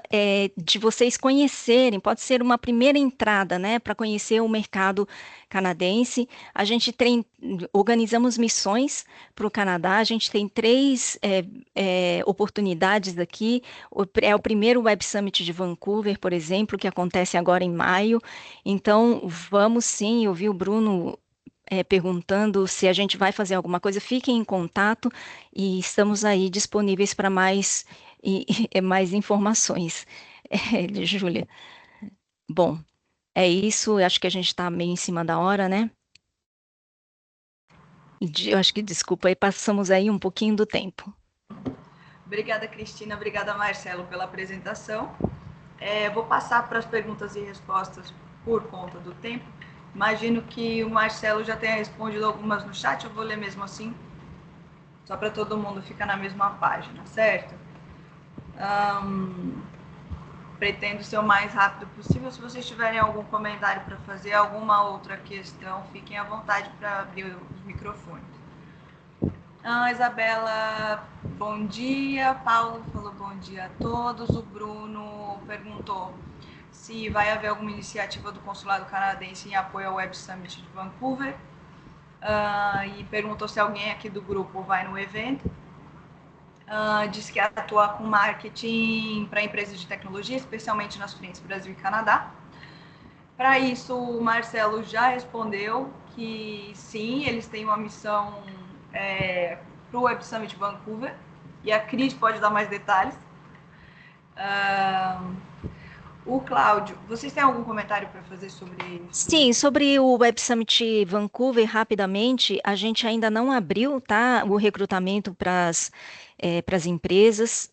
de vocês conhecerem, pode ser uma primeira entrada, né, para conhecer o mercado canadense. A gente organizamos missões para o Canadá, a gente tem 3 oportunidades aqui. É o primeiro Web Summit de Vancouver, por exemplo, que acontece agora em maio. Então, vamos sim, eu vi o Bruno perguntando se a gente vai fazer alguma coisa, fiquem em contato e estamos aí disponíveis para mais informações. Júlia. Bom, é isso, eu acho que a gente está meio em cima da hora, né? Eu acho que, desculpa, aí passamos aí um pouquinho do tempo. Obrigada, Cristina. Obrigada, Marcelo, pela apresentação. Vou passar para as perguntas e respostas por conta do tempo. Imagino que o Marcelo já tenha respondido algumas no chat, eu vou ler mesmo assim, só para todo mundo ficar na mesma página, certo? Pretendo ser o mais rápido possível. Se vocês tiverem algum comentário para fazer, alguma outra questão, fiquem à vontade para abrir os microfones. Isabela, bom dia. Paulo falou bom dia a todos. O Bruno perguntou se vai haver alguma iniciativa do Consulado Canadense em apoio ao Web Summit de Vancouver. e perguntou se alguém aqui do grupo vai no evento. Disse que atua com marketing para empresas de tecnologia, especialmente nas frentes Brasil e Canadá. Para isso, o Marcelo já respondeu que sim, eles têm uma missão para o Web Summit Vancouver, e a Cris pode dar mais detalhes. O Cláudio, vocês têm algum comentário para fazer sobre isso? Sim, sobre o Web Summit Vancouver, rapidamente, a gente ainda não abriu, tá, o recrutamento para as empresas.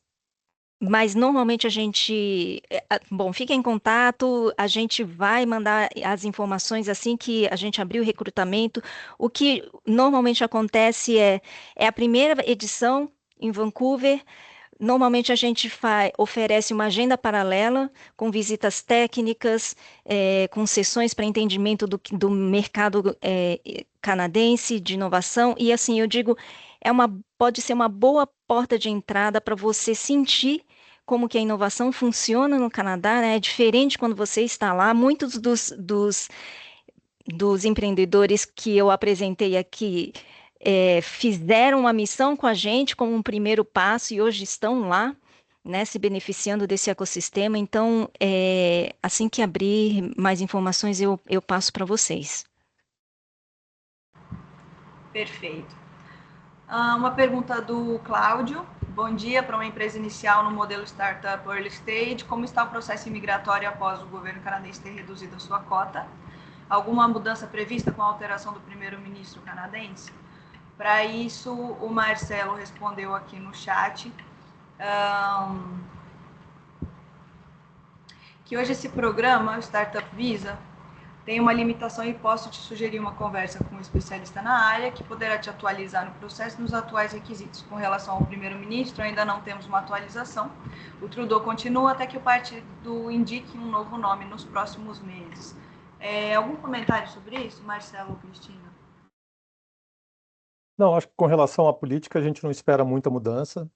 Mas normalmente a gente, bom, fica em contato, a gente vai mandar as informações assim que a gente abrir o recrutamento. O que normalmente acontece é a primeira edição em Vancouver. Normalmente a gente oferece uma agenda paralela com visitas técnicas, com sessões para entendimento do mercado canadense de inovação. E assim, eu digo, pode ser uma boa porta de entrada para você sentir como que a inovação funciona no Canadá, né? É diferente quando você está lá. Muitos dos empreendedores que eu apresentei aqui fizeram uma missão com a gente como um primeiro passo e hoje estão lá, né, se beneficiando desse ecossistema. Então, assim que abrir mais informações, eu passo para vocês. Perfeito. Uma pergunta do Cláudio. Bom dia. Para uma empresa inicial no modelo Startup Early Stage, como está o processo imigratório após o governo canadense ter reduzido a sua cota? Alguma mudança prevista com a alteração do primeiro-ministro canadense? Para isso, o Marcelo respondeu aqui no chat que hoje esse programa, o Startup Visa, tem uma limitação e posso te sugerir uma conversa com um especialista na área que poderá te atualizar no processo nos atuais requisitos. Com relação ao primeiro-ministro, ainda não temos uma atualização. O Trudeau continua até que o partido indique um novo nome nos próximos meses. Algum comentário sobre isso, Marcelo ou Cristina? Não, acho que com relação à política a gente não espera muita mudança.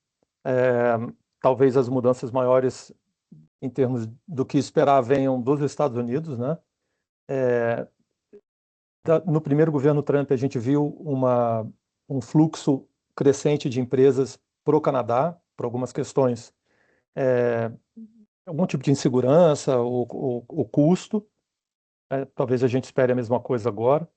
Talvez as mudanças maiores em termos do que esperar venham dos Estados Unidos, né? No primeiro governo Trump a gente viu um fluxo crescente de empresas para o Canadá, por algumas questões, algum tipo de insegurança, o custo. Talvez a gente espere a mesma coisa agora.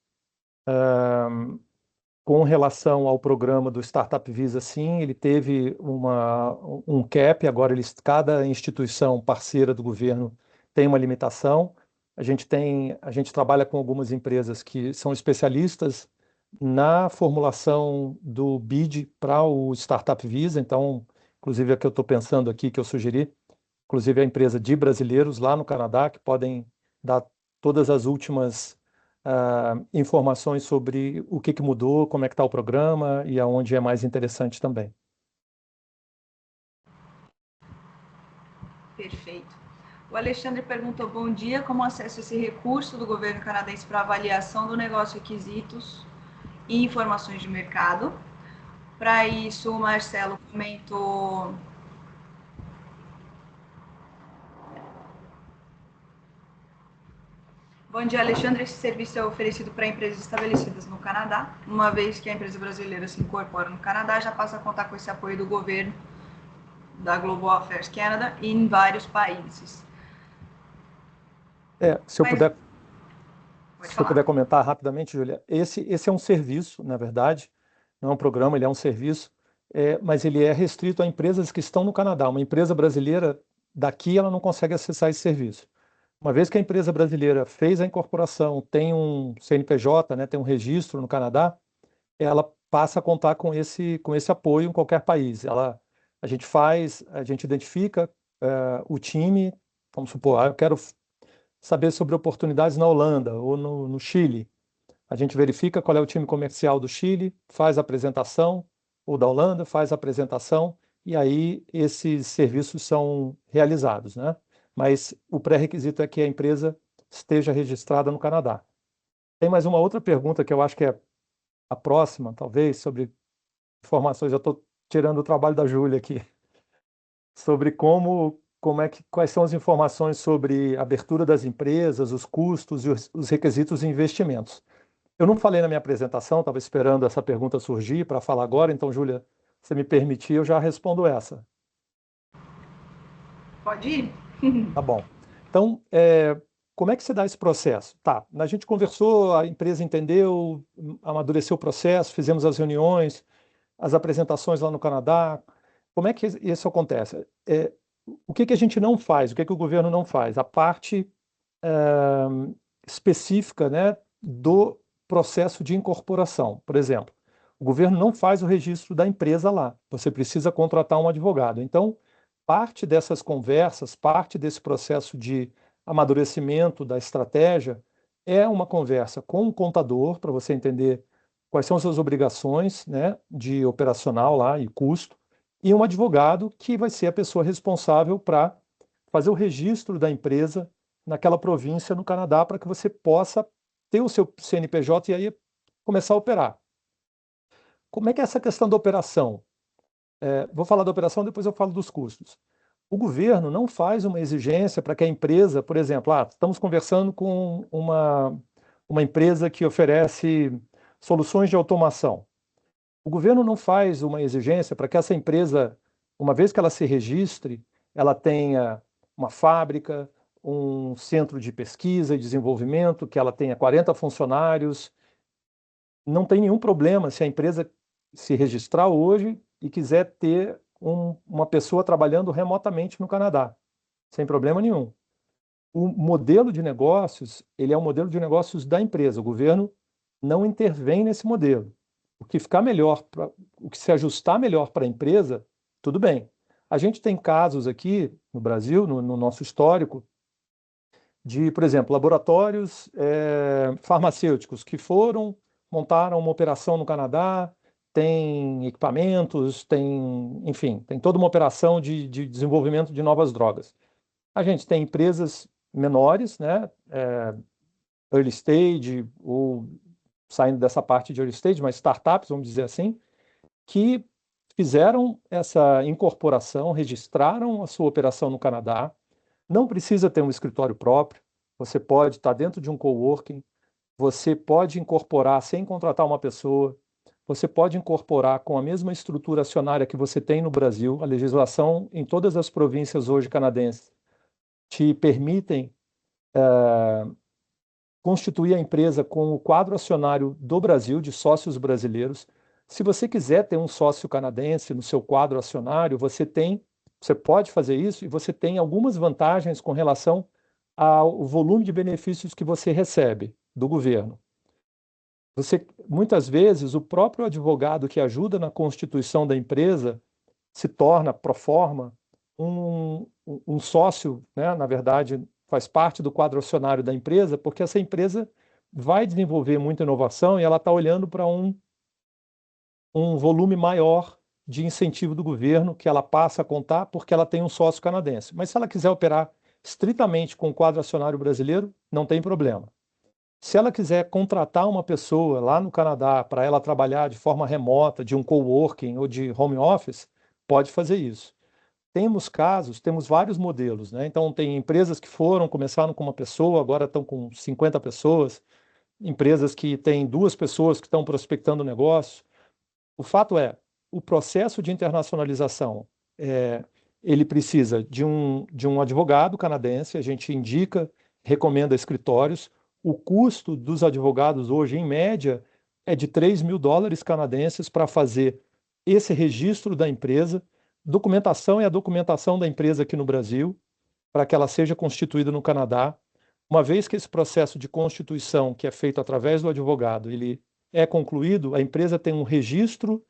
Com relação ao programa do Startup Visa, sim, ele teve um cap, agora cada instituição parceira do governo tem uma limitação. A gente trabalha com algumas empresas que são especialistas na formulação do bid para o Startup Visa, então, inclusive a que eu estou pensando aqui, que eu sugeri, inclusive a empresa de brasileiros lá no Canadá, que podem dar todas as últimas informações sobre o que mudou, como é que está o programa e aonde é mais interessante também. Perfeito. O Alexandre perguntou, bom dia, como acesso esse recurso do governo canadense para avaliação do negócio, requisitos e informações de mercado? Para isso, o Marcelo comentou bom dia, Alexandre. Esse serviço é oferecido para empresas estabelecidas no Canadá. Uma vez que a empresa brasileira se incorpora no Canadá, já passa a contar com esse apoio do governo da Global Affairs Canada em vários países. Se eu puder comentar rapidamente, Júlia, esse é um serviço, na verdade, não é um programa, ele é um serviço, mas ele é restrito a empresas que estão no Canadá. Uma empresa brasileira daqui, ela não consegue acessar esse serviço. Uma vez que a empresa brasileira fez a incorporação, tem um CNPJ, né, tem um registro no Canadá, ela passa a contar com esse apoio em qualquer país. A gente identifica o time, vamos supor, eu quero saber sobre oportunidades na Holanda ou no Chile. A gente verifica qual é o time comercial do Chile, faz a apresentação, ou da Holanda, faz a apresentação, e aí esses serviços são realizados, né? Mas o pré-requisito é que a empresa esteja registrada no Canadá. Tem mais uma outra pergunta que eu acho que é a próxima, talvez, sobre informações. Eu estou tirando o trabalho da Júlia aqui, sobre quais são as informações sobre a abertura das empresas, os custos e os requisitos e investimentos. Eu não falei na minha apresentação, estava esperando essa pergunta surgir para falar agora, então, Júlia, se me permitir, eu já respondo essa. Pode ir? Tá bom. Então, como é que se dá esse processo? Tá, a gente conversou, a empresa entendeu, amadureceu o processo, fizemos as reuniões, as apresentações lá no Canadá. Como é que isso acontece? O que que a gente não faz? O que que o governo não faz? A parte específica, né, do processo de incorporação. Por exemplo, o governo não faz o registro da empresa lá. Você precisa contratar um advogado. Então, parte dessas conversas, parte desse processo de amadurecimento da estratégia é uma conversa com um contador para você entender quais são as suas obrigações, né, de operacional lá e custo, e um advogado que vai ser a pessoa responsável para fazer o registro da empresa naquela província no Canadá para que você possa ter o seu CNPJ e aí começar a operar. Como é que é essa questão da operação? Vou falar da operação, depois eu falo dos custos. O governo não faz uma exigência para que a empresa, por exemplo, estamos conversando com uma empresa que oferece soluções de automação. O governo não faz uma exigência para que essa empresa, uma vez que ela se registre, ela tenha uma fábrica, um centro de pesquisa e desenvolvimento, que ela tenha 40 funcionários. Não tem nenhum problema se a empresa se registrar hoje e quiser ter uma pessoa trabalhando remotamente no Canadá, sem problema nenhum. O modelo de negócios, ele é um modelo de negócios da empresa. O governo não intervém nesse modelo. O que ficar melhor, o que se ajustar melhor para a empresa, tudo bem. A gente tem casos aqui no Brasil, no nosso histórico, de, por exemplo, laboratórios farmacêuticos que montaram uma operação no Canadá, tem equipamentos, enfim, tem toda uma operação de desenvolvimento de novas drogas. A gente tem empresas menores, né, early stage, ou saindo dessa parte de early stage, mas startups, vamos dizer assim, que fizeram essa incorporação, registraram a sua operação no Canadá. Não precisa ter um escritório próprio, você pode estar dentro de um coworking, você pode incorporar sem contratar uma pessoa, você pode incorporar com a mesma estrutura acionária que você tem no Brasil. A legislação em todas as províncias hoje canadenses te permitem constituir a empresa com o quadro acionário do Brasil, de sócios brasileiros. Se você quiser ter um sócio canadense no seu quadro acionário, você pode fazer isso e você tem algumas vantagens com relação ao volume de benefícios que você recebe do governo. Muitas vezes, o próprio advogado que ajuda na constituição da empresa se torna, pro forma, um sócio, né? Na verdade, faz parte do quadro acionário da empresa, porque essa empresa vai desenvolver muita inovação e ela está olhando para um volume maior de incentivo do governo que ela passa a contar porque ela tem um sócio canadense. Mas se ela quiser operar estritamente com o quadro acionário brasileiro, não tem problema. Se ela quiser contratar uma pessoa lá no Canadá para ela trabalhar de forma remota, de um coworking ou de home office, pode fazer isso. Temos vários modelos, né? Então, tem empresas que começaram com uma pessoa, agora estão com 50 pessoas, empresas que têm 2 pessoas que estão prospectando o negócio. O fato é, o processo de internacionalização, ele precisa de um advogado canadense, a gente recomenda escritórios. O custo dos advogados hoje, em média, é de $3.000 canadenses para fazer esse registro da empresa. Documentação é a documentação da empresa aqui no Brasil, para que ela seja constituída no Canadá. Uma vez que esse processo de constituição, que é feito através do advogado, ele é concluído, a empresa tem um registro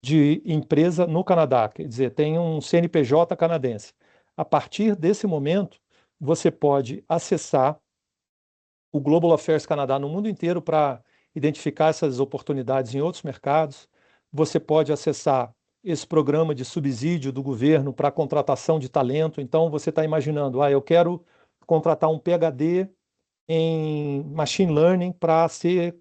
de empresa no Canadá, quer dizer, tem um CNPJ canadense. A partir desse momento, você pode acessar o Global Affairs Canadá no mundo inteiro para identificar essas oportunidades em outros mercados. Você pode acessar esse programa de subsídio do governo para contratação de talento. Então, você está imaginando, eu quero contratar um PhD em Machine Learning para ser,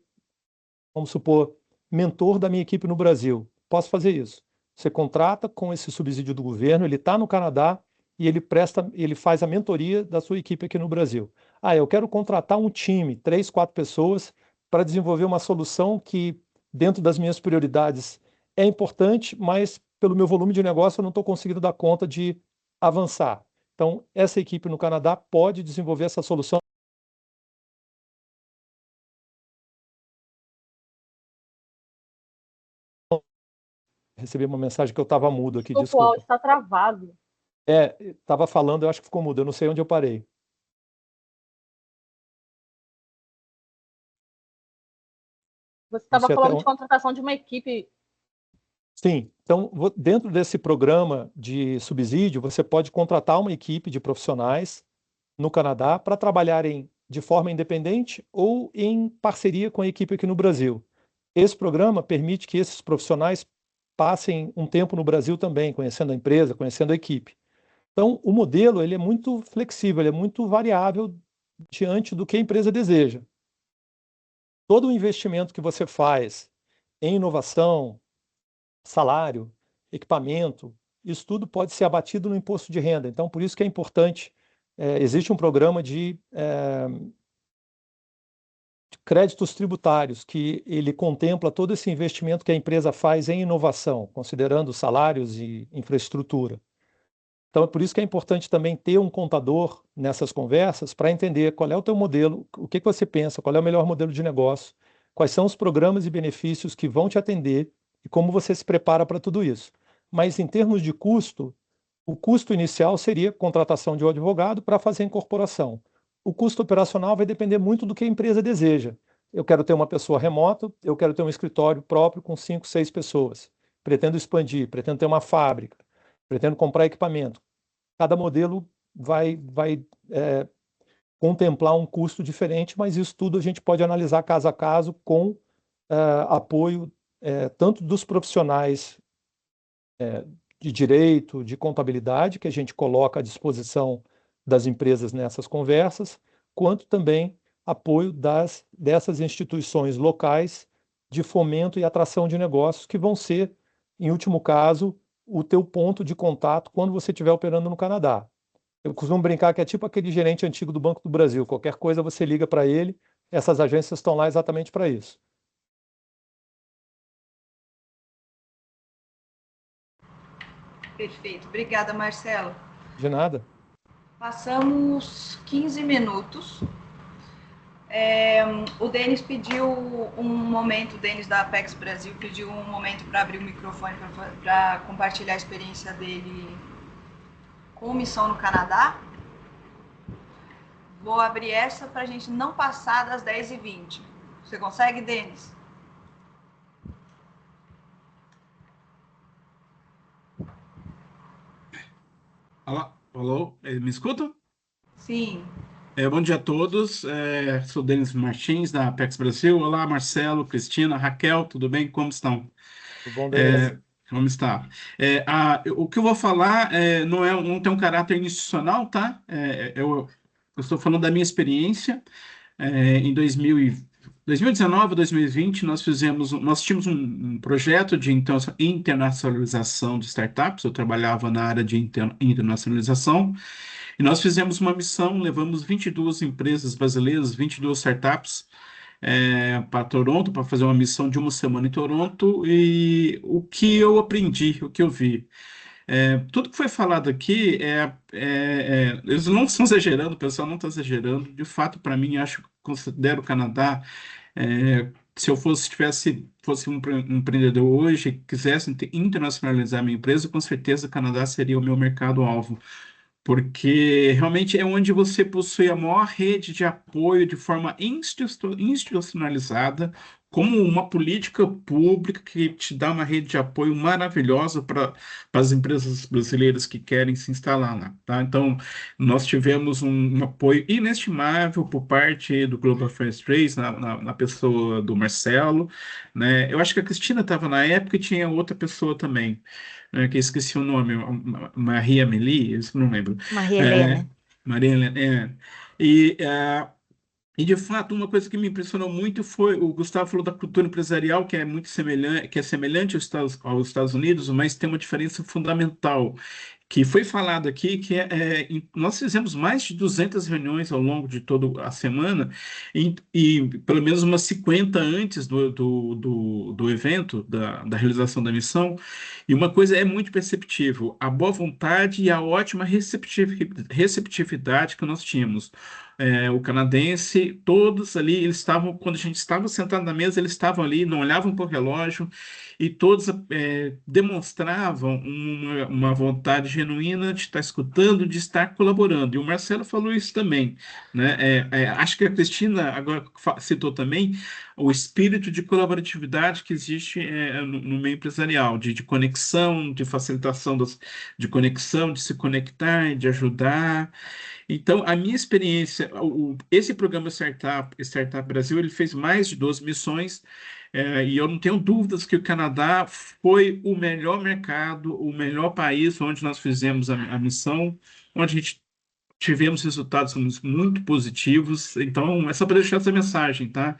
vamos supor, mentor da minha equipe no Brasil. Posso fazer isso. Você contrata com esse subsídio do governo, ele está no Canadá e ele faz a mentoria da sua equipe aqui no Brasil. Eu quero contratar um time, 3, 4 pessoas, para desenvolver uma solução que, dentro das minhas prioridades, é importante, mas pelo meu volume de negócio eu não estou conseguindo dar conta de avançar. Então, essa equipe no Canadá pode desenvolver essa solução. Recebi uma mensagem que eu estava mudo aqui, Desculpa, o áudio desculpa. está travado. Estava falando, eu acho que ficou mudo, eu não sei onde eu parei. Você Não estava sei até falando de onde. contratação de uma equipe. Sim, então dentro desse programa de subsídio, você pode contratar uma equipe de profissionais no Canadá para trabalharem de forma independente ou em parceria com a equipe aqui no Brasil. Esse programa permite que esses profissionais passem um tempo no Brasil também, conhecendo a empresa, conhecendo a equipe. Então, o modelo ele é muito flexível, ele é muito variável diante do que a empresa deseja. Todo o investimento que você faz em inovação, salário, equipamento, isso tudo pode ser abatido no imposto de renda. Então, por isso que é importante, existe um programa de créditos tributários que ele contempla todo esse investimento que a empresa faz em inovação, considerando salários e infraestrutura. Então, é por isso que é importante também ter um contador nessas conversas para entender qual é o teu modelo, o que que você pensa, qual é o melhor modelo de negócio, quais são os programas e benefícios que vão te atender e como você se prepara para tudo isso. Mas em termos de custo, o custo inicial seria contratação de um advogado para fazer a incorporação. O custo operacional vai depender muito do que a empresa deseja. Eu quero ter uma pessoa remota, eu quero ter um escritório próprio com 5, 6 pessoas. Pretendo expandir, pretendo ter uma fábrica, pretendo comprar equipamento. Cada modelo vai contemplar um custo diferente, mas isso tudo a gente pode analisar caso a caso com apoio tanto dos profissionais de direito, de contabilidade, que a gente coloca à disposição das empresas nessas conversas, quanto também apoio dessas instituições locais de fomento e atração de negócios, que vão ser, em último caso, o teu ponto de contato quando você estiver operando no Canadá. Eu costumo brincar que é tipo aquele gerente antigo do Banco do Brasil. Qualquer coisa você liga para ele, essas agências estão lá exatamente para isso. Perfeito. Obrigada, Marcelo. De nada. Passamos 15 minutos. O Denis pediu um momento, o Denis da Apex Brasil pediu um momento para abrir o microfone para compartilhar a experiência dele com missão no Canadá. Vou abrir essa para a gente não passar das 10h20. Você consegue, Denis? Alô, me escutam? Sim. Bom dia a todos. Sou Denis Martins, da Apex Brasil. Olá, Marcelo, Cristina, Raquel, tudo bem? Como estão? Tudo bom, Denis? Como está? O que eu vou falar não tem um caráter institucional, tá? Eu estou falando da minha experiência. Em 2019, 2020, nós tínhamos um projeto de internacionalização de startups. Eu trabalhava na área de internacionalização. E nós fizemos uma missão, levamos 22 empresas brasileiras, 22 startups, para Toronto, para fazer uma missão de uma semana em Toronto. E o que eu aprendi, o que eu vi. Tudo que foi falado aqui, eles não estão exagerando, o pessoal não está exagerando. De fato, para mim, considero o Canadá, se eu fosse um empreendedor hoje, quisesse internacionalizar minha empresa, com certeza o Canadá seria o meu mercado-alvo, porque realmente é onde você possui a maior rede de apoio de forma institucionalizada, como uma política pública que te dá uma rede de apoio maravilhosa para as empresas brasileiras que querem se instalar lá, tá? Então, nós tivemos um apoio inestimável por parte do Global First Race, na pessoa do Marcelo, né? Eu acho que a Cristina estava na época e tinha outra pessoa também, que eu esqueci o nome, Maria Amélie, isso não lembro. Maria Helena. Maria Helena, E, e de fato, uma coisa que me impressionou muito foi o Gustavo falou da cultura empresarial, que é muito semelhante, que é semelhante aos Estados Unidos, mas tem uma diferença fundamental, que foi falado aqui, nós fizemos mais de 200 reuniões ao longo de toda a semana, e pelo menos umas 50 antes do evento, da realização da missão, e uma coisa é muito perceptível, a boa vontade e a ótima receptividade que nós tínhamos. O canadense, todos ali, eles estavam, quando a gente estava sentado na mesa, eles estavam ali, não olhavam para o relógio, e todos demonstravam uma vontade genuína de estar escutando, de estar colaborando. E o Marcelo falou isso também, né? Acho que a Cristina agora citou também o espírito de colaboratividade que existe no meio empresarial, de conexão, de facilitação de conexão, de se conectar, de ajudar. Então, a minha experiência, esse programa Startup Brasil, ele fez mais de 12 missões, e eu não tenho dúvidas que o Canadá foi o melhor mercado, o melhor país onde nós fizemos a missão, onde a gente tivemos resultados muito positivos. Então, é só para deixar essa mensagem, tá?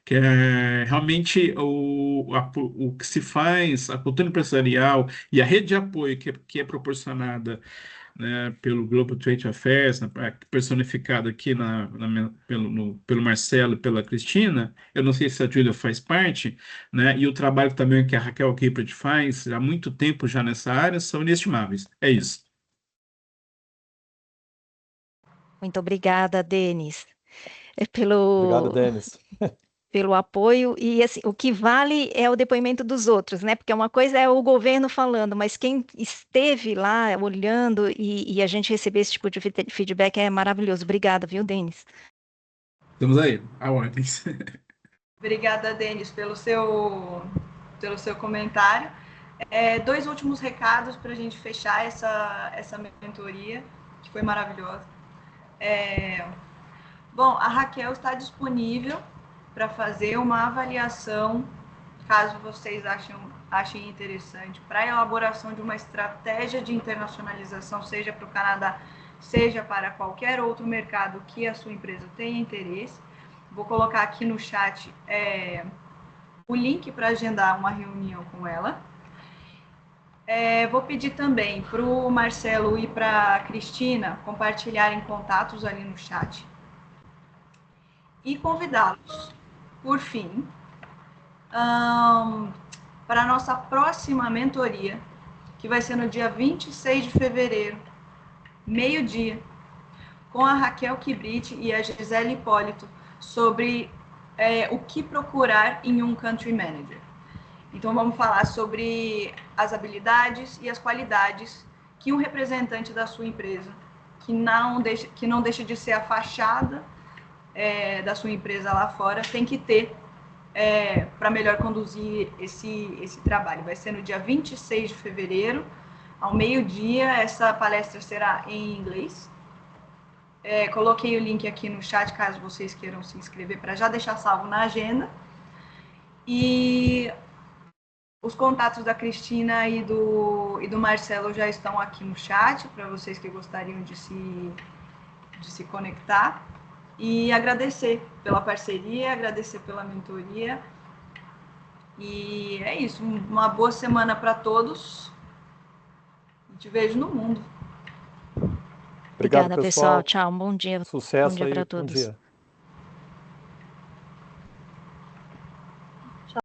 Que é realmente o que se faz, a cultura empresarial e a rede de apoio que é proporcionada, né, pelo Global Trade Affairs, né, personificado aqui pelo Marcelo e pela Cristina. Eu não sei se a Júlia faz parte, né, e o trabalho também que a Raquel Kiepert faz há muito tempo já nessa área são inestimáveis. É isso. Muito obrigada, Denis, Obrigado, pelo, Denis. pelo apoio. E assim, o que vale é o depoimento dos outros, né? Porque uma coisa é o governo falando, mas quem esteve lá olhando e a gente receber esse tipo de feedback é maravilhoso. Obrigada, viu, Denis? Estamos aí, a ordem. Obrigada, Denis, pelo seu comentário. Dois últimos recados para a gente fechar essa mentoria, que foi maravilhosa. Bom, a Raquel está disponível para fazer uma avaliação, caso vocês achem interessante, para a elaboração de uma estratégia de internacionalização, seja para o Canadá, seja para qualquer outro mercado que a sua empresa tenha interesse. Vou colocar aqui no chat o link para agendar uma reunião com ela. Vou pedir também para o Marcelo e para a Cristina compartilharem contatos ali no chat. E convidá-los, por fim, para a nossa próxima mentoria, que vai ser no dia 26 de fevereiro, meio-dia, com a Raquel Kiepert e a Gisele Hipólito, sobre o que procurar em um Country Manager. Então, vamos falar sobre as habilidades e as qualidades que um representante da sua empresa, que não deixa de ser a fachada da sua empresa lá fora, tem que ter para melhor conduzir esse trabalho. Vai ser no dia 26 de fevereiro, ao meio-dia. Essa palestra será em inglês. Coloquei o link aqui no chat, caso vocês queiram se inscrever, para já deixar salvo na agenda. E os contatos da Cristina e do Marcelo já estão aqui no chat, para vocês que gostariam de se conectar. E agradecer pela parceria, agradecer pela mentoria. E é isso, uma boa semana para todos. E te vejo no mundo. Obrigado, Obrigada, pessoal. pessoal. Tchau, um bom dia. Bom Sucesso dia aí. para Bom todos. dia.